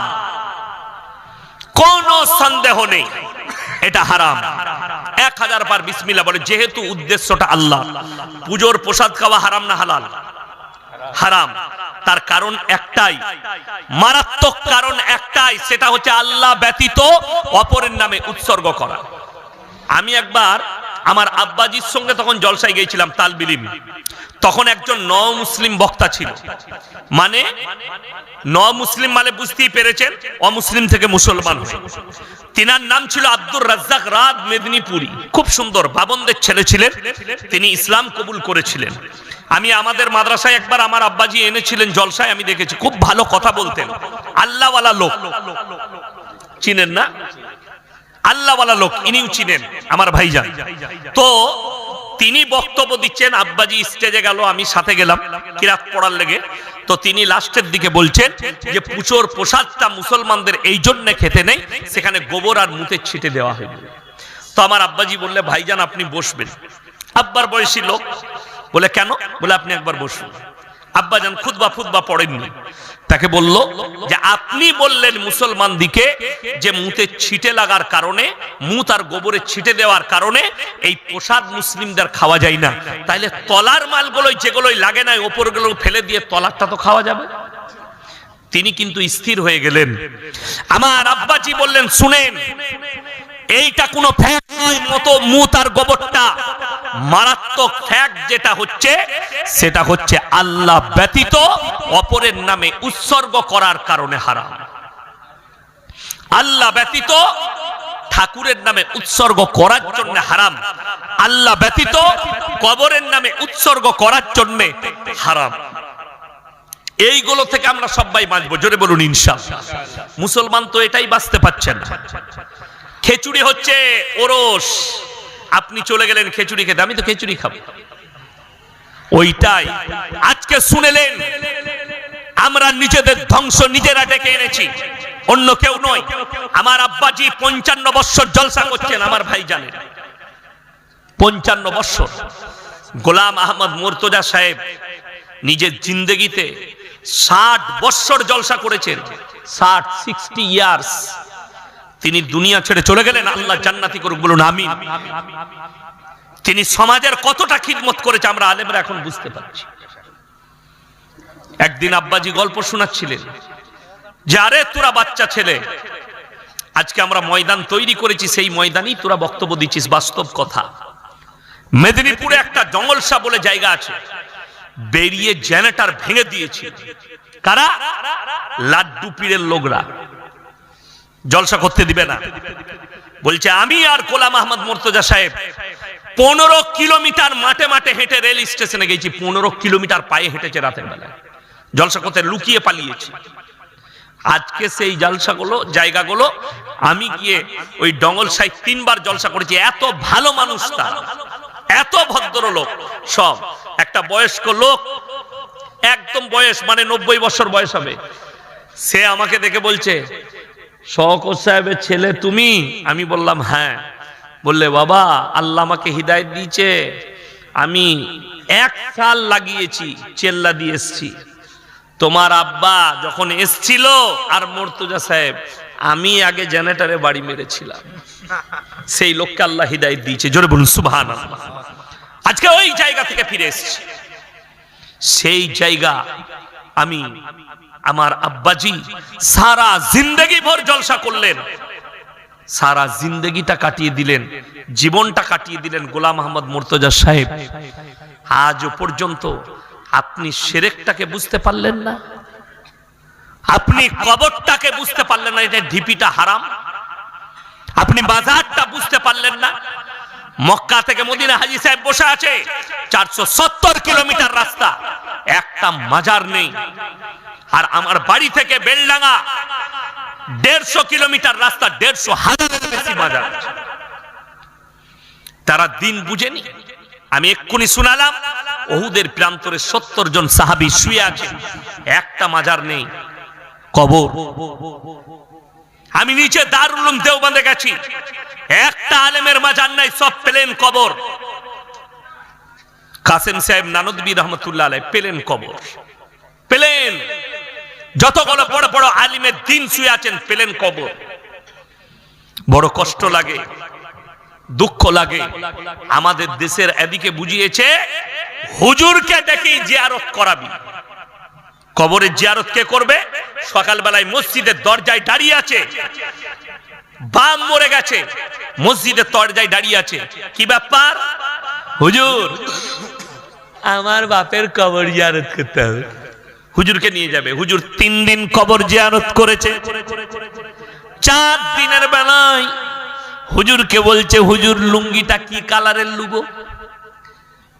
কোনো সন্দেহ নেই এটা হারাম। 1000 বার বিসমিল্লাহ বলে, যেহেতু উদ্দেশ্যটা আল্লাহ। পুজোর প্রসাদ খাওয়া হারাম না হালাল? হারাম। তার কারণ একটাই, মারাত্মক কারণ একটাই, সেটা হচ্ছে আল্লাহ ব্যতীত অপরের নামে উৎসর্গ করা। আমি একবার আমার আব্বাজির সঙ্গে তখন জলসায় গিয়েছিলাম তালবিলিম। তখন একজন মুসলিম বক্তা ছিল, মানে মুসলিম মানে বুঝতেই পেরেছেন, অমুসলিম থেকে মুসলমান হয়ে। তিনার নাম ছিল আব্দুর রাজ্জাক রাত মেদিনীপুরি। খুব সুন্দর বাবনদের ছেলে ছিলেন, তিনি ইসলাম কবুল করেছিলেন। আমি আমাদের মাদ্রাসায় একবার আমার আব্বাজি এনেছিলেন জলসায়, আমি দেখেছি খুব ভালো কথা বলতেন। আল্লাহওয়ালা লোক, চিনেন না? আল্লাহওয়ালা লোক, ইনিও চিনেন আমার ভাইজান। তো তিনি বক্তব্য দিচ্ছেন, আব্বাজি স্টেজে গেল, আমি সাথে গেলাম কিরাত পড়ার লেগে। তো তিনি লাস্টের দিকে বলছেন যে পুজোর প্রসাদটা মুসলমানদের এই জন্য খেতে নেই, সেখানে গোবর আর মুতের ছিটে দেওয়া হয়ে। তো আমার আব্বাজি বললে, ভাইজান আপনি বসবেন। আব্বার বয়সী লোক বলে, কেন? বলে আপনি একবার বসুন। আব্বাজান খুতবা পড়েননি, তাকে বলল যে আপনি বললেন মুসলমান দিকে যে মুতের ছিটে লাগার কারণে, মুত আর গোবরের ছিটে দেওয়ার কারণে এই প্রসাদ মুসলিমদের খাওয়া যায় না, তাইলে তলার মালগুলোই যেগুলোই লাগে না ওপরগুলো ফেলে দিয়ে তলারটা তো খাওয়া যাবে। তিনি কিন্তু স্থির হয়ে গেলেন। আমার আব্বাজি বললেন, শুনেন, এইটা কোনো ফ্যাক্ট নয়, মতো মুত আর গোবরটা মারাত্মক ফ্যাক্ট। যেটা হচ্ছে সেটা হচ্ছে আল্লাহ ব্যতীত অপরের নামে উৎসর্গ করার কারণে হারাম। আল্লাহ ব্যতীত ঠাকুরের নামে উৎসর্গ করার জন্য হারাম, আল্লাহ ব্যতীত কবরের নামে উৎসর্গ করার জন্য হারাম। এইগুলো থেকে আমরা সবাই বাঁচবো, জোরে বলুন ইনশাআল্লাহ। মুসলমান তো এটাই বাঁচতে পারছেন না। খিচুড়ি হচ্ছে ওরস, আপনি চলে গেলেন খিচুড়ি খেতে, আমি তো খিচুড়ি খাবো, ওইটাই আজকে শুনেলেন। আমরা নিজেদের ধ্বংস নিজেরা ডেকে এনেছি, অন্য কেউ নয়। আমার আব্বাজি 55 বছর জলসা করছেন, আমার ভাই জানেন 55 বছর। গোলাম আহমদ মুর্তজা সাহেব নিজের জিন্দেগিতে 60 বছর জলসা করেছেন, 60 ইয়ার্স। তিনি দুনিয়া ছেড়ে চলে গেলেন, আল্লাহ জান্নাতি করুক, বলুন আমিন। তিনি সমাজের কতটা খিদমত করেছে আমরা আলেমরা এখন বুঝতে পারছি। একদিন আব্বাজি গল্প শোনাচ্ছিলেন যে আরে তোরা বাচ্চা ছেলে, আজকে আমরা ময়দান তৈরি করেছি, সেই ময়দানেই তোরা বক্তব্য দিচ্ছিস। বাস্তব কথা, মেদিনীপুরে একটা জঙ্গলসা বলে জায়গা আছে, বেরিয়ে জেনারেটর ভেঙে দিয়েছে। কারা? লাড্ডু পীরের লোকরা। জলসা করতে দিবে না, বলছে আমি আর গোলাম আহমদ মুর্তজা সাহেব 15 কিলোমিটার মাঠে মাঠে হেঁটে রেল স্টেশনে গেছি। 15 কিলোমিটার পায়ে হেঁটেছে রাতের বেলায়, জলসা করতে লুকিয়ে পালিয়েছি। আজকে সেই জলসাগুলো জায়গাগুলো আমি গিয়ে ওই ডঙ্গলসায় 3 বার জলসা করেছি। এত ভালো মানুষ, তারা এত ভদ্রলোক সব। একটা বয়স্ক লোক, একদম বয়স মানে 90 বছর বয়স হবে, সে আমাকে দেখে বলছে, শওকত সাহেবের ছেলে তুমি? আমি বললাম হ্যাঁ। বললে, বাবা আল্লাহ আমাকে হিদায়াত দিয়েছে, আমি 1 সাল লাগিয়েছি, চেল্লা দিয়ে এসছি। তোমার আব্বা যখন এসছিল আর মুর্তজা সাহেব, আমি আগে জেনারেটরে বাড়ি মেরেছিলাম। সেই লোককে আল্লাহ হিদায়াত দিয়েছে, জোরে বলুন সুবহানাল্লাহ। আজকে ওই জায়গা থেকে ফিরে এসেছি। সেই জায়গা আমি, আমার আব্বাজি সারা জিন্দগি ভর জলসা করলেন, সারা জিন্দগিটা কাটিয়ে দিলেন, জীবনটা কাটিয়ে দিলেন গোলাম আহমদ মুর্তজা সাহেব। আজও পর্যন্ত আপনি শিরকটাকে বুঝতে পারলেন না, আপনি কবরটাকে বুঝতে পারলেন না, এটা ঢিপিটা হারাম। আপনি বাজারটা বুঝতে পারলেন না। মক্কা থেকে মদিনা হাজী সাহেব বসে আছে, 470 কিলোমিটার রাস্তা, একটা মাজার নেই। আর আমার বাড়ি থেকে বেলডাঙ্গা 150 কিলোমিটার রাস্তা, 150,000 বেশি মাজার। তারা দিন বুঝেনি। আমি এক্ষুনি শুনালাম, ওহুদের প্রান্তরে 70 জন সাহাবী শুয়ে আছেন, একটা মাজার নেই, কবর। আমি নিচে দারুল উলুম দেওবন্দে গেছি, একটা আলেমের মাজার নাই, সব প্লেন কবর। কাসেম সাহেব নানদবী রহমতুল্লাহ আলাইহি প্লেন কবর, প্লেন। যতগুলো বড় বড় আলিমের দিন শুয়ে আছেন, প্লেন কবর। বড় কষ্ট লাগে, দুঃখ লাগে। আমাদের দেশের এদিকে বুঝিয়েছে হুজুরকে ডেকে জিয়ারত করাবি। কবরের জিয়ারত কে করবে? সকালবেলায় মসজিদের দরজায় দাঁড়িয়ে আছে, বাপ মরে গেছে, মসজিদের দরজায় দাঁড়িয়ে আছে, কি ব্যাপার? হুজুর আমার বাপের কবর জিয়ারত করতে হবে। হুজুরকে নিয়ে যাবে। হুজুর 3 দিন কবর জিয়ারত করেছে। 4 দিনের বেলায় হুজুরকে বলছে, হুজুর লুঙ্গিটা কি কালারের লুবো?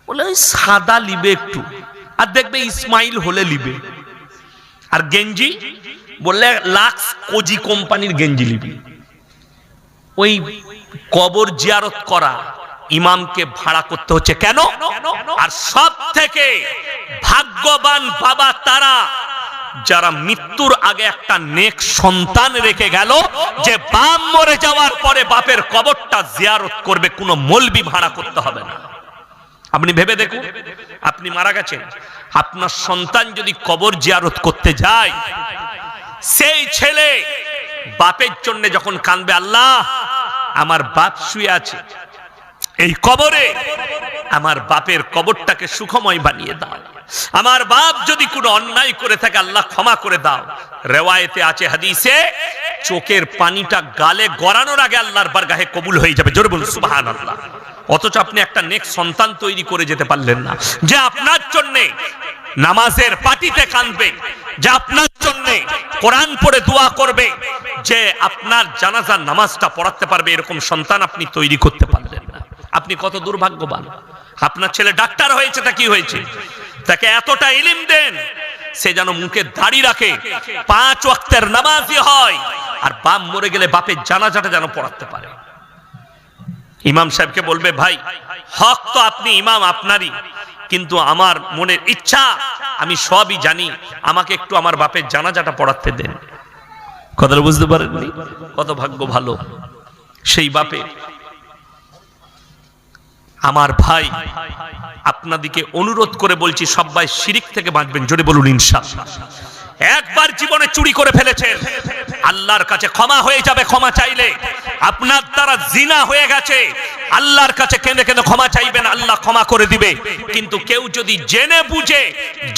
বলে ওই সাদা লিবে একটু, আর দেখবে ইসমাইল হলে লিবে। আর গেঞ্জি বললে লাক্স কোজি কোম্পানির গেঞ্জি লিবি। ওই কবর জিয়ারত করা ইমামকে ভাড়া করতে হচ্ছে কেন? আর সব থেকে ভাগ্যবান বাবা তারা যারা মৃত্যুর আগে একটা নেক সন্তান রেখে গেল, যে বাপ মরে যাওয়ার পরে বাপের কবরটা জিয়ারত করবে, কোনো মলবি ভাড়া করতে হবে না। আপনি ভেবে দেখুন, আপনি মারা গেছেন, আপনার সন্তান যদি কবর জিয়ারত করতে যায়, সেই ছেলে বাপের জন্য যখন কাঁদবে, আল্লাহ আমার বাপ শুয়ে আছে এই কবরে, আমার বাপের কবরটাকে সুখময় বানিয়ে দাও, আমার বাপ যদি কোনো অন্যায় করে থাকে আল্লাহ ক্ষমা করে দাও। রেওয়ায়েতে আছে, হাদিসে, চোখের পানিটা গালে গড়ানোর আগে আল্লাহর বারগাহে কবুল হয়ে যাবে। জোরে বলুন সুবহানাল্লাহ। অথচ আপনি একটা নেক সন্তান তৈরি করে যেতে পারলেন না, যে আপনার জন্য নামাজের পাটিতে কাঁদবে, যে আপনার জন্য কোরআন পড়ে দোয়া করবে, যে আপনার জানাজার নামাজটা পড়াতে পারবে, এরকম সন্তান আপনি তৈরি করতে পারলেন না। আপনি কত দুর্ভাগ্যবান। আপনার ছেলে ডাক্তার হয়েছে, তা কি হয়েছে? তাকে এতটা ইলম দেন, সে যেন মুখে দাড়ি রাখে, 5 ওয়াক্তের নামাজি হয়, আর বাপ মরে গেলে বাপের জানাজাটা যেন পড়াতে পারে। ইমাম সাহেবকে বলবে, ভাই হক তো আপনি ইমাম আপনারই, কিন্তু আমার মনের ইচ্ছা, আমি সবই জানি, আমাকে একটু আমার বাপের জানাজাটা পড়াতে দেন। কথাটা বুঝতে পারেননি? কত ভাগ্য ভালো সেই বাপে। আমার ভাই, আপনাদিকে অনুরোধ করে বলছি, সবাই শিরিক থেকে বাঁচবেন। জোরে বলুন ইনশাআল্লাহ। একবার জীবনে চুরি করে ফেলেছেন, আল্লাহর কাছে ক্ষমা হয়ে যাবে ক্ষমা চাইলে। আপনার দ্বারা জিনা হয়ে গেছে, আল্লাহর কাছে কেঁদে কেঁদে ক্ষমা চাইবেন, আল্লাহ ক্ষমা করে দিবে। কিন্তু কেউ যদি জেনে বুঝে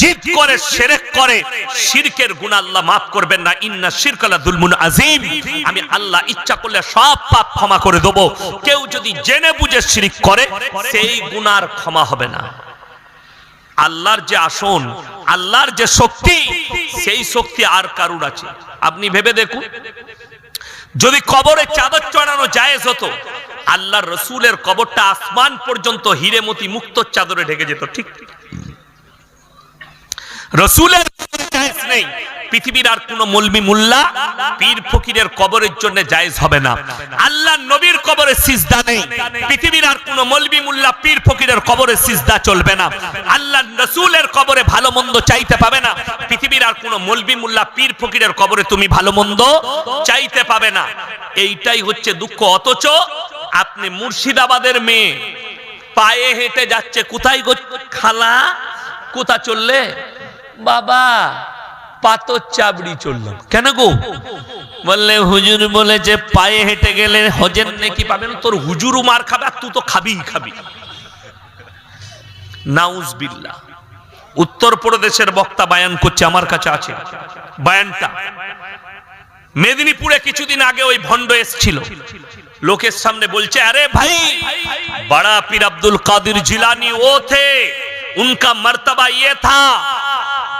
জিদ করে শিরক করে, শিরকের গুনাহ আল্লাহ মাফ করবেন না। ইন্না শিরকা লা যুলমুন আযীম। আমি আল্লাহ ইচ্ছা করলে সব পাপ ক্ষমা করে দেব। কেউ যদি জেনে বুঝে শিরক করে, সেই গুনার ক্ষমা হবে না। আল্লাহর যে আসন, আল্লাহর যে শক্তি, সেই শক্তি আর কারুর আছে? আপনি ভেবে দেখুন, যদি কবরে চাদর চড়ানো জায়েজ হতো, আল্লাহর রসুলের কবরটা আসমান পর্যন্ত হিরে মতি মুক্ত চাদরে ঢেকে যেত। ঠিক রসুলের জায়েজ নেই, পৃথিবীর আর কোন মলবি মুল্লা পীর ফকিরের কবরের জন্য জায়েজ হবে না। আল্লাহর নবীর কবরে সিজদা নেই, পৃথিবীর আর কোন মলবি মুল্লা পীর ফকিরের কবরে সিজদা চলবে না। আল্লাহর রাসূলের কবরে ভালো মন্দ চাইতে পাবে না, পৃথিবীর আর কোন মলবি মুল্লা পীর ফকিরের কবরে তুমি ভালো মন্দ চাইতে পাবে না। এইটাই হচ্ছে দুঃখ। অথচ আপনি মুর্শিদাবাদের মেয়ে পায়ে হেঁটে যাচ্ছে, কোথায় গো খালা? কোথা চললে? বাবা পাথর চাবড়ি চললাম। কেন গো? বললে হুজুর বলেছে পায়ে হেঁটে গেলে হজের নেকি পাবেন। তোর হুজুরও মার খাবে, আর তুই তো খাবি খাবি। নাউজবিল্লাহ। উত্তরপ্রদেশের বক্তা বায়ান করছে, আমার কাছে আছে বায়ানটা। মেদিনীপুরে কিছুদিন আগে ওই ভণ্ড এসেছিল, লোকের সামনে বলছে, আরে ভাই बड़ा पीर अब्दुल कादिर जिलानी वो थे, उनका मर्तबा ये था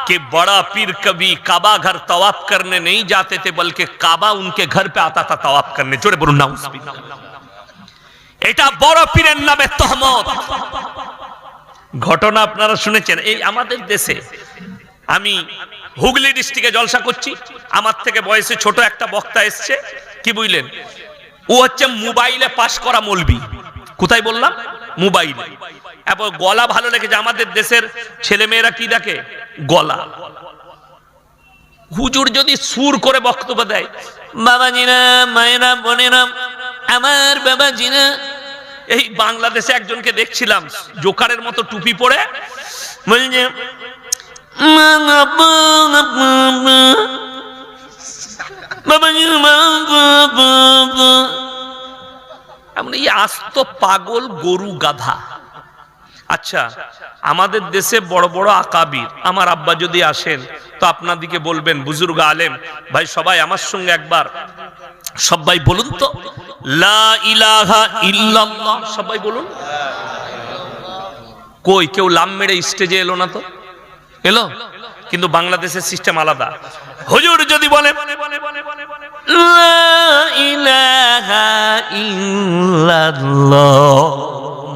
कि बड़ा पीर कभी काबा घर तवाफ करने नहीं जाते थे, बल्कि काबा उनके घर पे आता था तवाफ करने। जोरे बोलुन नाउजुबिल्लाह। এটা বড় পীরের নামে তহমত। ঘটনা আপনারা শুনেছেন। এই আমাদের দেশে, আমি হুগলি ডিস্ট্রিক্টে জলসা করছি, আমার থেকে বয়সে ছোট একটা বক্তা এসছে, কি বুঝলেন, ও হচ্ছে মোবাইলে পাস করা মৌলবি। কোথায় বললাম? মোবাইলে। এবং গলা ভালো লেগেছে। আমাদের দেশের ছেলে মেয়েরা কি দেখে? গলা। হুজুর যদি সুর করে বক্তব্য দেয়, বাবাজিরা মায়েরা বোনেরা আমার বাবাজিরা। এই বাংলাদেশে একজনকে দেখছিলাম জোকারের মতো টুপি পরে, বলছে বাবাজি এমন এই আস্ত পাগল গরু গাধা। আচ্ছা, আমাদের দেশে বড় বড় আকাবির, আমার আব্বা যদি আসেন তো আপনাদিকে বলবেন বুজুর্গ আলেম ভাই সবাই আমার সঙ্গে একবার সবাই বলুন তো লা ইলাহা ইল্লাল্লাহ, সবাই বলুন। কই কেউ লাম মেরে স্টেজে এলো না তো? এলো? কিন্তু বাংলাদেশের সিস্টেম আলাদা। হুজুর যদি বলে লা ইলাহা ইল্লাল্লাহ,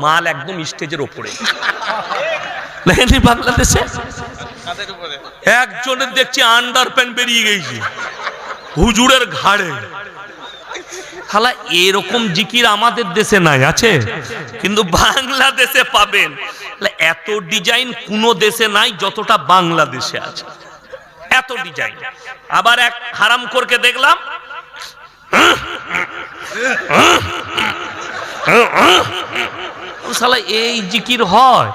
মাল একদম স্টেজের উপরে। দেখেনি বাংলাদেশে একজনের দেখছি আন্ডার প্যান্ট বেরিয়ে গেছে হুজুরের ঘাড়ে। খালা এরকম জিকির আমাদের দেশে নাই, আছে কিন্তু বাংলাদেশে পাবেন। এত ডিজাইন কোন দেশে নাই যতটা বাংলাদেশে আছে, এত ডিজাইন। আবার এক হারামখোরকে দেখলাম শালা এই জিকির হয়,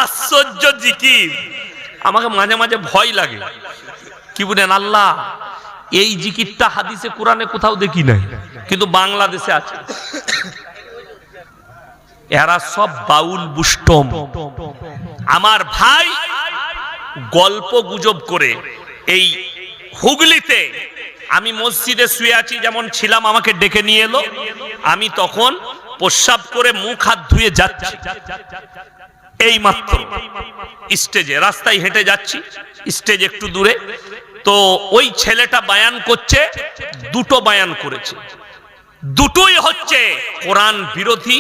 আশ্চর্য জিকির। আমাকে মাঝে মাঝে ভয় লাগে, কি বলেন আল্লাহ এই জিকিরটা হাদিসে কোরআনে কোথাও দেখি নাই, কিন্তু বাংলাদেশে আছে। এরা সব বাউল বুষ্টম। আমার ভাই গল্প গুজব করে এই হুগলিতে, আমি মসজিদে শুয়ে আছি যেমন ছিলাম, আমাকে ডেকে নিয়ে এলো। আমি তখন প্রস্রাব করে মুখ হাত ধুয়ে যাচ্ছি, এই মাত্র স্টেজে রাস্তায় হেঁটে যাচ্ছি, স্টেজ একটু দূরে। তো ওই ছেলেটা বায়ান করছে, দুটো বায়ান করেছে, দুটোই হচ্ছে কোরআন বিরোধী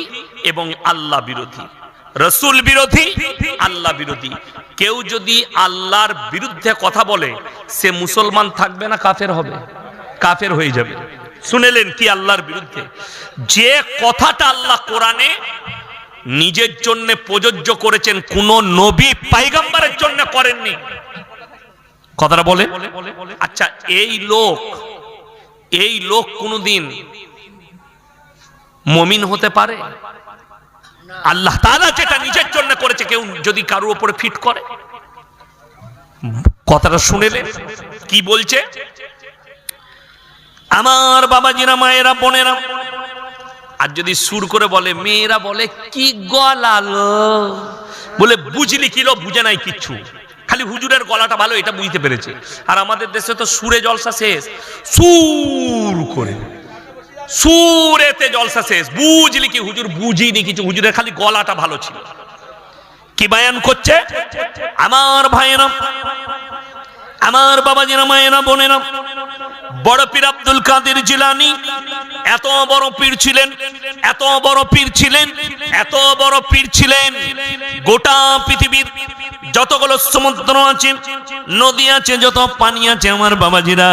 এবং আল্লাহ বিরোধী, রসুল বিরোধী, আল্লাহ বিরোধী। কেউ যদি আল্লাহর বিরুদ্ধে কথা বলে সে মুসলমান থাকবে না, কাফের হবে, কাফের হয়ে যাবে। শুনেলেন কি আল্লাহর বিরুদ্ধে? যে কথাটা আল্লাহ কোরআনে নিজের জন্য প্রযোজ্য করেছেন, কোন নবী পয়গম্বরের জন্য করেননি। কথাটা বলে। আচ্ছা, এই লোক কোনদিন মুমিন হতে পারে? আল্লাহ তাআলা যেটা নিজের জন্য করেছে কেউ যদি কারোর উপরে ফিট করে। কথাটা শুনেলেন কি বলছে? আমার বাবাজিরা, মায়েরা, বোনেরা, আর যদি সুর করে বলে, মেয়েরা বলে কি গলালো, বলে বুঝলি কিলো, বুঝে নাই কিচ্ছু, খালি হুজুরের গলাটা ভালো এটা বুঝতে পেরেছে। আর আমাদের দেশে তো সুরে জলসা শেষ, সুর করে সুরেতে জলসা শেষ, বুঝলি কি, হুজুর বুঝিনি কিছু, হুজুরের খালি গলাটা ভালো ছিল। কি বায়ান করছে আমার ভাইয়েরা, আমার বাবাজিরা, মায়েরা, বোনেরা? বড় পীর আব্দুল কাদের জিলানী এত বড় পীর ছিলেন, এত বড় পীর ছিলেন, এত বড় পীর ছিলেন। গোটা পৃথিবীর যতগুলো সমুদ্র আছে, নদী আছে, যত পানি আছে আমার বাবাজিরা,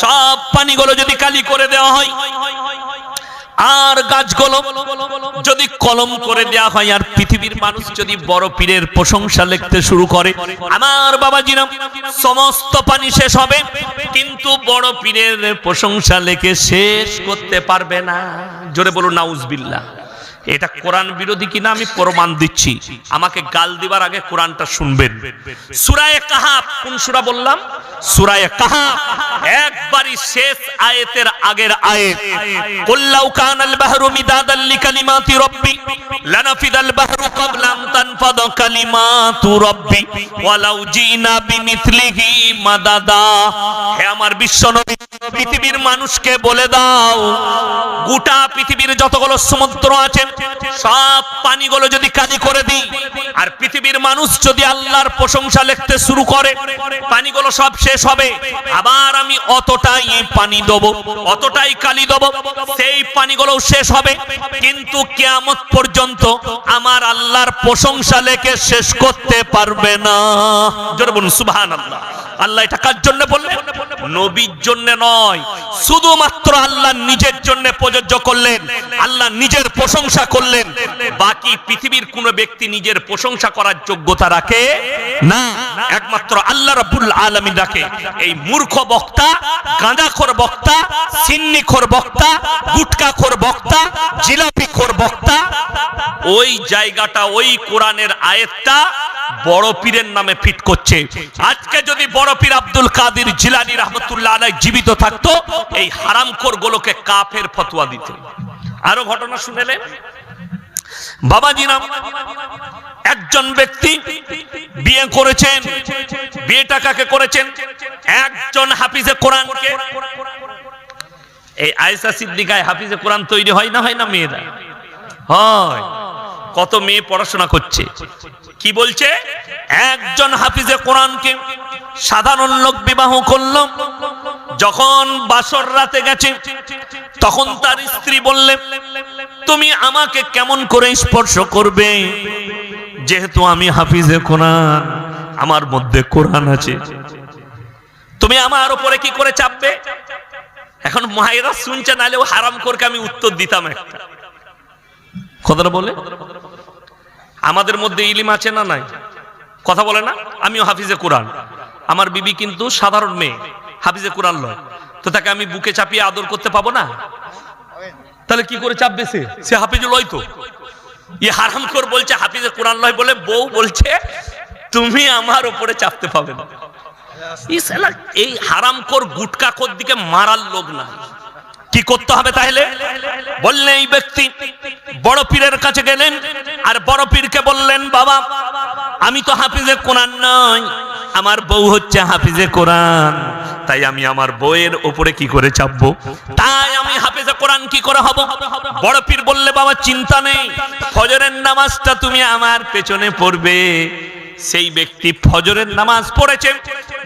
সব পানিগুলো যদি কালি করে দেওয়া হয়, আর গাছগুলো যদি কলম করে দেওয়া হয়, আর পৃথিবীর মানুষ যদি বড় পীরের প্রশংসা লিখতে শুরু করে, আমার বাবাজিরা সমস্ত পানি শেষ হবে, কিন্তু বড় পীরের প্রশংসা লিখে শেষ করতে পারবে না। জোরে বলুন নাউজুবিল্লাহ। এটা কোরআন বিরোধী কিনা আমি প্রমাণ দিচ্ছি, আমাকে গাল দিবার আগে কোরআনটা শুনবেন। সূরা কাহাফ, কোন সূরা বললাম? সূরা কাহাফ, একবারই শেষ আয়াতের আগের আয়াত। কুল লাউ কানাল বাহরু মিদাদাল লিকালিমাতি রাব্বি লানাফিদাল বাহরু ক্বাবলা আন তানফাদা কালিমাতু রাব্বি ওয়ালাউ জিনা বিমিথলিহি মাদাদা। হে আমার বিশ্বনবী, পৃথিবীর মানুষকে বলে দাও, গোটা পৃথিবীর যতগুলো সমুদ্র আছে সব পানিগুলো যদি কালি করে দিই, আর পৃথিবীর মানুষ যদি আল্লাহর প্রশংসা লিখতে শুরু করে, পানিগুলো সব শেষ হবে। আবার আমি অতটাই পানি দেব, অতটাই কালি দেব, সেই পানিগুলো শেষ হবে, কিন্তু কিয়ামত পর্যন্ত আমার আল্লাহর প্রশংসা লেখে শেষ করতে পারবে না। জোরে বলুন সুবহানাল্লাহ। আল্লাহ এটা কার জন্য বললেন? নবীর জন্য নয়, শুধুমাত্র আল্লাহ নিজের জন্য প্রযোজ্য করলেন, আল্লাহ নিজের প্রশংসা করলেন। বাকি পৃথিবীর কোন ব্যক্তি নিজের প্রশংসা করার যোগ্যতা রাখে না, একমাত্র আল্লাহ রাব্বুল আলামিন রাখে। এই মূর্খ বক্তা, গাঁজাখোর বক্তা, সিন্নিখোর বক্তা, গুটকাখোর বক্তা, জিলাপিখোর বক্তা, ওই জায়গাটা, ওই কোরআনের আয়াতটা বড় পীরের নামে ফিট করছে। আজকে যদি বড় পীর আব্দুল কাদের জিলানী রহমতুল্লাহ আলাইহি জীবিত থাকতো, এই হারামখোর গুলোকে কাফের ফতোয়া দিত। আরো ঘটনা শুনেলেন বাবাজিরা, একজন ব্যক্তি বিয়ে করেছেন। বিয়েটা কাকে করেছেন? একজন হাফিজে কোরআনকে। এই আয়েশা সিদ্দিকায় হাফিজে কোরআন তৈরি হয় না, হয় না? মেয়েরা হয়। কত মেয়ে পড়াশোনা করছে। কি বলছে? একজন হাফিজে কোরআনকে সাধারণ লোক বিবাহ করল। যখন বাসর রাতে গেছে, তখন তার স্ত্রী বললেন, তুমি আমাকে কেমন করে স্পর্শ করবে, যেহেতু আমি হাফিজে কোরআন, আমার মধ্যে কোরআন আছে, তুমি আমার উপরে কি করে চাপবে? এখন মায়েরা শুনছে, নাহলে ও হারামখোরকে আমি উত্তর দিতাম একটা কথাটা বলে। আমাদের মধ্যে ইলম আছে না নাই? কথা বলে না? আমিও হাফিজে কোরআন, আমার বিবি কিন্তু সাধারণ মেয়ে, হাফিজে কোরআন নয়, তো তাকে আমি বুকে চাপিয়ে আদর করতে পাবো না? তাহলে কি করে চাপবে? সে হাফিজুল লয় তো। এই হারামখোর বলছে হাফিজে কোরআন নয় বলে, বউ বলছে তুমি আমার উপরে চাপতে পাবে না। এই হারামখোর গুটকাখোর দিকে মারার লোক না। কি করতে হবে তাহলে? বললেন এই ব্যক্তি বড় পীরের কাছে গেলেন, আর বড় পীরকে বললেন, বাবা আমি তো হাফিজে কোরআন নই, আমার বউ হচ্ছে হাফিজে কোরআন, তাই আমি আমার বউয়ের উপরে কি করে চাপবো? তাই আমি হাফিজে কোরআন কি করে হব? বড় পীর বললে, বাবা চিন্তা নেই, ফজরের নামাজটা তুমি আমার পেছনে পড়বে। সেই ব্যক্তি ফজরের নামাজ পড়েছে,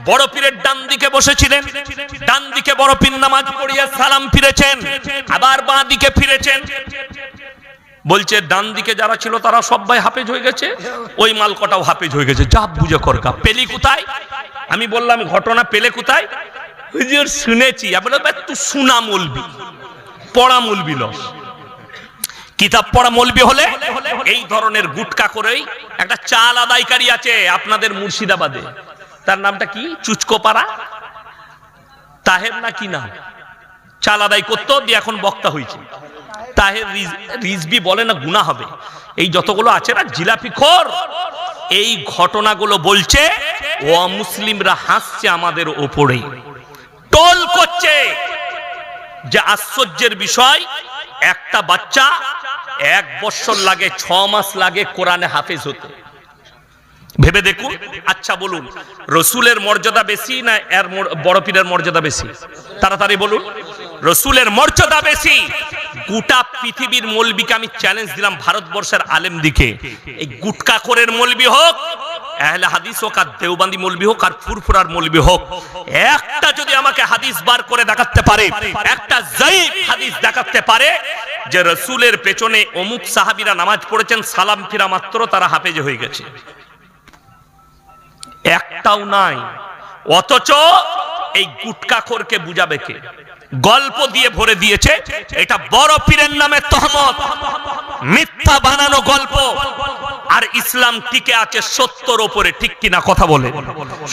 বড় পীরের ডান দিকে বসেছিলেন, ডান দিকে বড় পীর নামাজ পড়িয়ে সালাম ফিরেছেন, আবার বাঁ দিকে ফিরেছেন। বলছে ডান দিকে যারা ছিল তারা সবাই হাফেজ হয়ে গেছে, ওই মালকটাও হাফেজ হয়ে গেছে, যা বুঝে করকা। পেলি কোথায়? আমি বললাম ঘটনা পেলে কোথায়? হুজুর শুনেছি। আপনি তুই শোনা মৌলবি, পড়া মৌলবি লস। কিতাব পড়া মৌলবি হলে এই ধরনের গুটকা করেই। একটা চাল আদায়কারী আছে আপনাদের মুর্শিদাবাদে, তার নামটা কি? চুচকোপাড়া তাহের না কি নাম? চাল আদায় করতো, দিয়ে এখন বক্তা হয়েছে। তাহের রিজবি বলে না, গুনাহ হবে। এই যতগুলো আছে না জিলাপি খোর, এই ঘটনাগুলো বলছে ও মুসলিমরা হাসছে আমাদের ওপরে, টোল করছে। যে আশ্চর্যের বিষয়, একটা বাচ্চা 1 বছর লাগে, 6 মাস লাগে কোরআনে হাফেজ হতে। ভেবে দেখুন। আচ্ছা বলুন, রসুলের মর্যাদা বেশি না এর বড় পীরের মর্যাদা বেশি? তাড়াতাড়ি বলুন। রসুলের মর্যাদা বেশি। গোটা পৃথিবীর মৌলবিকে আমি চ্যালেঞ্জ দিলাম, ভারতবর্ষের আলেম দিকে, এই গুটকাখোরের মৌলবি হোক, আহলে হাদিস হোক, আর দেওবন্দি মৌলবি হোক, আর ফুরফুরার মৌলবি হোক, একটা যদি আমাকে হাদিস বার করে দেখাতে পারে, একটা যায়িফ হাদিস দেখাতে পারে যে রসুলের পেছনে অমুক সাহাবীরা নামাজ পড়েছেন, সালাম ফিরা মাত্র তারা হাফেজ হয়ে গেছে, একটাও নাই। অথচ এই গুটকাখোরকে বুঝাবে কে? গল্প দিয়ে ভরে দিয়েছে। এটা বড় পীরের নামে তহমত, মিথ্যা বানানো গল্প। আর ইসলাম টিকে আছে সত্যর উপরে, ঠিক কিনা কথা বলে?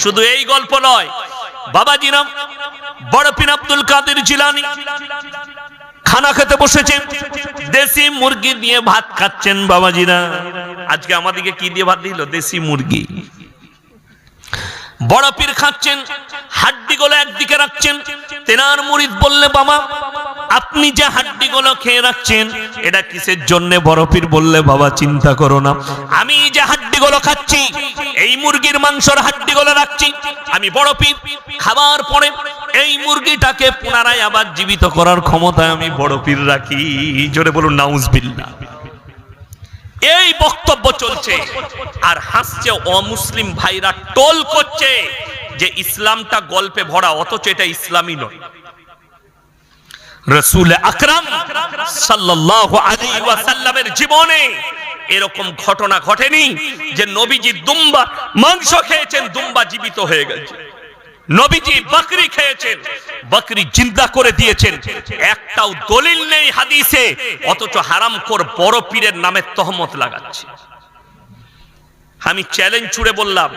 শুধু এই গল্প নয় বাবাজিরা, বড় পীর আব্দুল কাদের জিলানী খানা খেতে বসেছেন, দেশি মুরগি দিয়ে ভাত খাচ্ছেন। বাবাজিরা আজকে আমাদেরকে কি দিয়ে ভাত দিল? দেশি মুরগি। বড় পীর খাচ্ছেন, হাড্ডিগুলো একদিকে রাখছেন। তেনার মুরিদ বললে, বাবা আপনি যে হাড্ডিগুলো খেয়ে রাখছেন এটা কিসের জন্য? বড় পীর বললে, বাবা চিন্তা করো না, আমি যে হাড্ডিগুলো খাচ্ছি, এই মুরগির মাংসের হাড্ডিগুলো রাখছি, আমি বড় পীর খাবার পরে এই মুরগিটাকে পুনরায় আবার জীবিত করার ক্ষমতা আমি বড় পীর রাখি। জোরে বলুন নাউজুবিল্লাহ। এই বক্তব্য চলছে, আর হাসছে অমুসলিম ভাইরা, টোল করছে যে ইসলামটা গল্পে ভরা, অথচ এটা ইসলামই নয়। রাসূল আকরাম সাল্লাল্লাহু আলাইহি ওয়াসাল্লামের জীবনে এরকম ঘটনা ঘটেনি যে নবীজি দুম্বা মাংস খেয়েছেন, দুম্বা জীবিত হয়ে গেছে। নবীজি বকরি খেয়েছেন, বকরি জিন্দা করে দিয়েছেন। একটাও দলিল নেই হাদিসে, অথচ হারামখোর বড় পীরের নামে তহমত লাগাচ্ছে। আমি চ্যালেঞ্জ ছুড়ে বললাম,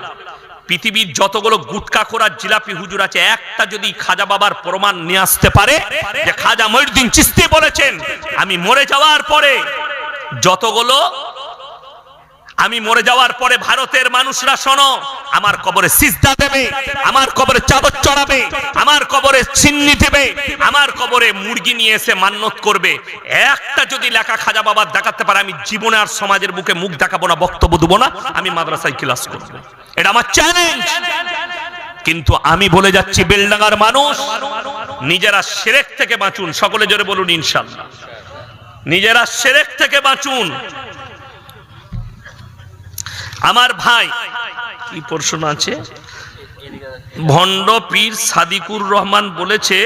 পৃথিবীর যতগুলো গুটকাখোর আর জিলাপি হুজুর আছে, একটা যদি খাজা বাবার প্রমাণ নিয়ে আসতে পারে যে খাজা মঈনুদ্দিন চিশতি বলেছেন আমি মরে যাওয়ার পরে যতগুলো আমি মরে যাওয়ার পরে ভারতের মানুষরা শোনো, আমার কবরে সিজদা দেবে, আমার কবরে চাদর চড়াবে, আমার কবরে চিন্নি দেবে, আমার কবরে মুরগি নিয়ে এসে মান্নত করবে। একটা যদি লেখা খাজা বাবার দেখাতে পারে, আমি জীবনে আর সমাজের বুকে মুখ দেখাবো না, বক্তব্য দেবো না, আমি মাদ্রাসায় ক্লাস করবো। এটা আমার চ্যালেঞ্জ। কিন্তু আমি বলে যাচ্ছি, বেলডাঙ্গার মানুষ, নিজেরা শিরক থেকে বাঁচুন। সকলে জোরে বলুন ইনশাআল্লাহ। নিজেরা শিরক থেকে বাঁচুন। আমার ভাই কি প্রশ্ন আছে? ভণ্ড পীর সাদিকুর রহমান বলেছে,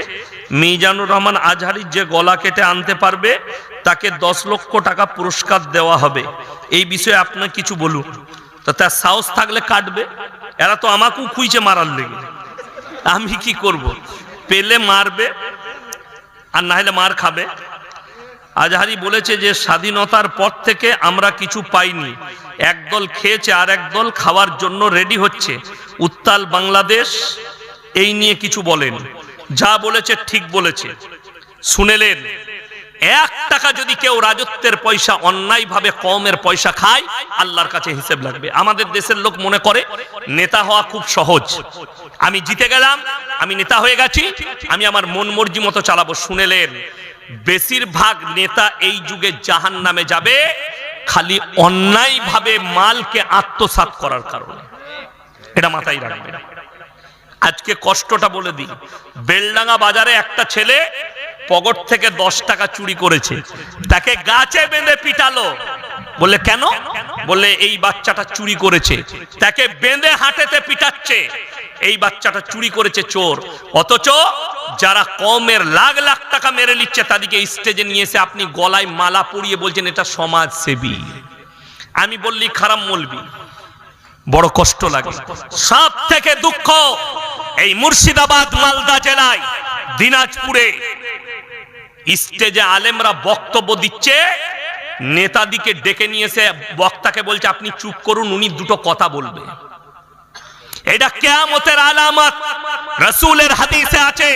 মিজানুর রহমান আজহারির যে গলা কেটে আনতে পারবে তাকে 10 লক্ষ টাকা পুরস্কার দেওয়া হবে। এই বিষয়ে আপনি কিছু বলুন। তো তার সাহস থাকলে কাটবে। এরা তো আমাকেও খুঁজে মারার লেগে, আমি কি করব? পেলে মারবে আর না হলে মার খাবে। আজহারি বলেছে যে স্বাধীনতার পর থেকে আমরা কিছু পাইনি, একদল খেয়েছে আর একদল খাওয়ার জন্য রেডি হচ্ছে। উত্তাল বাংলাদেশ এই নিয়ে কিছু বলেন। যা বলেছে ঠিক বলেছে, শুনেলেন। 1 টাকা যদি কেউ রাজত্বের পয়সা অন্যায়ভাবে কওমের পয়সা খায়, আল্লাহর কাছে হিসেব লাগবে। আমাদের দেশের লোক মনে করে নেতা হওয়া খুব সহজ, আমি জিতে গেলাম, আমি নেতা হয়ে গেছি, আমি আমার মন মর্জি মতো চালাবো। শুনেলেন, বেশিরভাগ নেতা এই যুগে জাহান্নামে যাবে খালি অন্যায়ভাবে মালকে আত্মসাৎ করার কারণে। এটা মাথায় রাখবেন। আজকে কষ্টটা বলে দিই। বেলডাঙ্গা বাজারে একটা ছেলে পকেট থেকে 10 টাকা চুরি করেছে, তাকে গাছে বেঁধে পিটালো। বলে কেন? বলে এই বাচ্চাটা চুরি করেছে। তাকে বেঁধে হাঁটেতে পিটাচ্ছে, এই বাচ্চাটা চুরি করেছে, চোর। অথচ যারা কওমের লাখ লাখ টাকা মেরে নিচ্ছে তাদেরকে স্টেজে নিয়ে এসে আপনি গলায় মালা পরিয়ে বলছেন এটা সমাজসেবী। আমি বললি খারাপ মলবি, বড় কষ্ট লাগে। সব থেকে দুঃখ, এই মুর্শিদাবাদ মালদা জেলায় দিনাজপুরে স্টেজে আলেমরা বক্তব্য দিচ্ছে, নেতাদিকে ডেকে নিয়ে এসে বক্তাকে বলছে আপনি চুপ করুন, উনি দুটো কথা বলবে। এটা কিয়ামতের আলামত। রাসূলের হাদিসে আছে,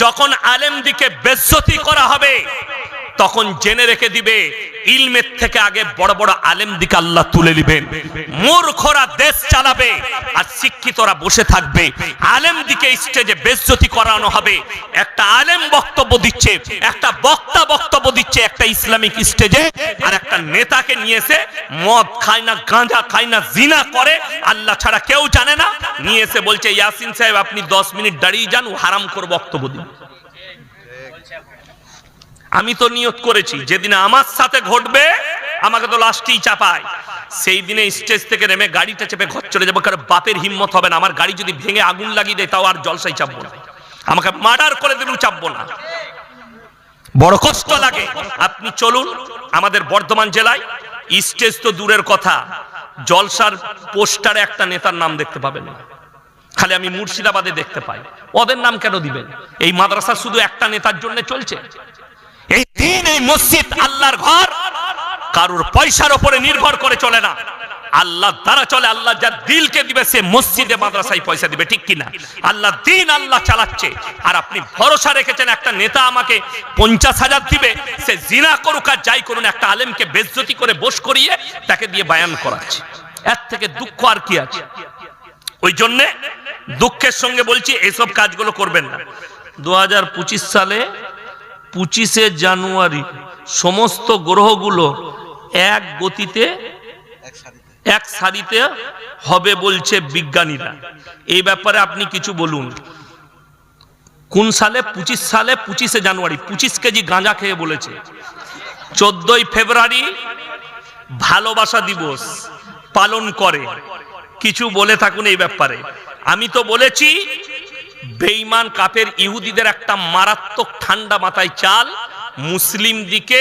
যখন আলেমদিকে বেইজ্জতি করা হবে তখন জেনে রেখে দিবে ইলমের থেকে আগে বড় বড় আলেমদিকে আল্লাহ তুলে নেবেন। মূর্খরা দেশ চালাবে আর শিক্ষিতরা বসে থাকবে। আলেমদিকে স্টেজে বেইজ্জতি করানো হবে। একটা আলেম বক্তব্য দিচ্ছে, একটা বক্তা বক্তব্য দিচ্ছে একটা ইসলামিক স্টেজে, আর একটা নেতাকে নিয়ে এসে মদ খায় না, গাঁজা খায় না, জিনা করে, আল্লাহ ছাড়া কেউ জানে না, নিয়ে এসে বলছে ইয়াসিন সাহেব আপনি 10 মিনিট দাঁড়িয়ে যান, ও হারাম করে বক্তব্য দিন। আমি তো নিয়ত করেছি যেদিন আমার সাথে ঘটবে আমাকে তো লাস্টেই চাপায়, সেই দিনে স্টেজ থেকে নেমে গাড়িটা চেপে ঘর চলে যাবো। কারণ বাপের হিম্মত হবে না, আমার গাড়ি যদি ভেঙে আগুন লাগিয়ে দেয় তাও আর জলসাই চাপবো না, আমাকে মার্ডার করে দিলেও চাপবো না। বড় কষ্ট লাগে। আপনি চলুন আমাদের বর্ধমান জেলায়, স্টেজ তো দূরের কথা, জলসার পোস্টারে একটা নেতার নাম দেখতে পাবেন না। খালি আমি মুর্শিদাবাদে দেখতে পাই। ওদের নাম কেন দিবেন? এই মাদ্রাসা শুধু একটা নেতার জন্য চলছে? এই দিন, এই মসজিদ আল্লাহর ঘর, কারুর পয়সার উপরে নির্ভর করে চলে না, আল্লাহ দ্বারা চলে। আল্লাহ যার দিলকে দিবে সে মসজিদে মাদ্রাসায় পয়সা দিবে, ঠিক কিনা? আল্লাহ দিন আল্লাহ চালাচ্ছে। আর আপনি ভরসা রেখেছেন একটা নেতা আমাকে 50,000 দিবে, সে জিনা করুক আর যাই করুন, একটা আলেমকে বেইজ্জতি করে বস করিয়ে তাকে দিয়ে বয়ান করাচ্ছে। এর থেকে দুঃখ আর কি আছে? ওই জন্যে দুঃখের সঙ্গে বলছি এইসব কাজগুলো করবেন না। 2025 সালে 25শে জানুয়ারি সমস্ত গ্রহগুলো এক গতিতে এক সারিতে হবে বলছে বিজ্ঞানীরা। এই ব্যাপারে আপনি কিছু বলুন। কোন সালে? 25 সালে 25শে জানুয়ারি 25 কেজি গাঁজা খেয়ে বলেছে। 14ই ফেব্রুয়ারি ভালোবাসা দিবস পালন করে। কিছু বলে থাকুন এই ব্যাপারে। আমি তো বলেছি বেঈমান কাফের ইহুদিদের একটা মারাত্মক ঠান্ডা মাথায় চাল, মুসলিম দিকে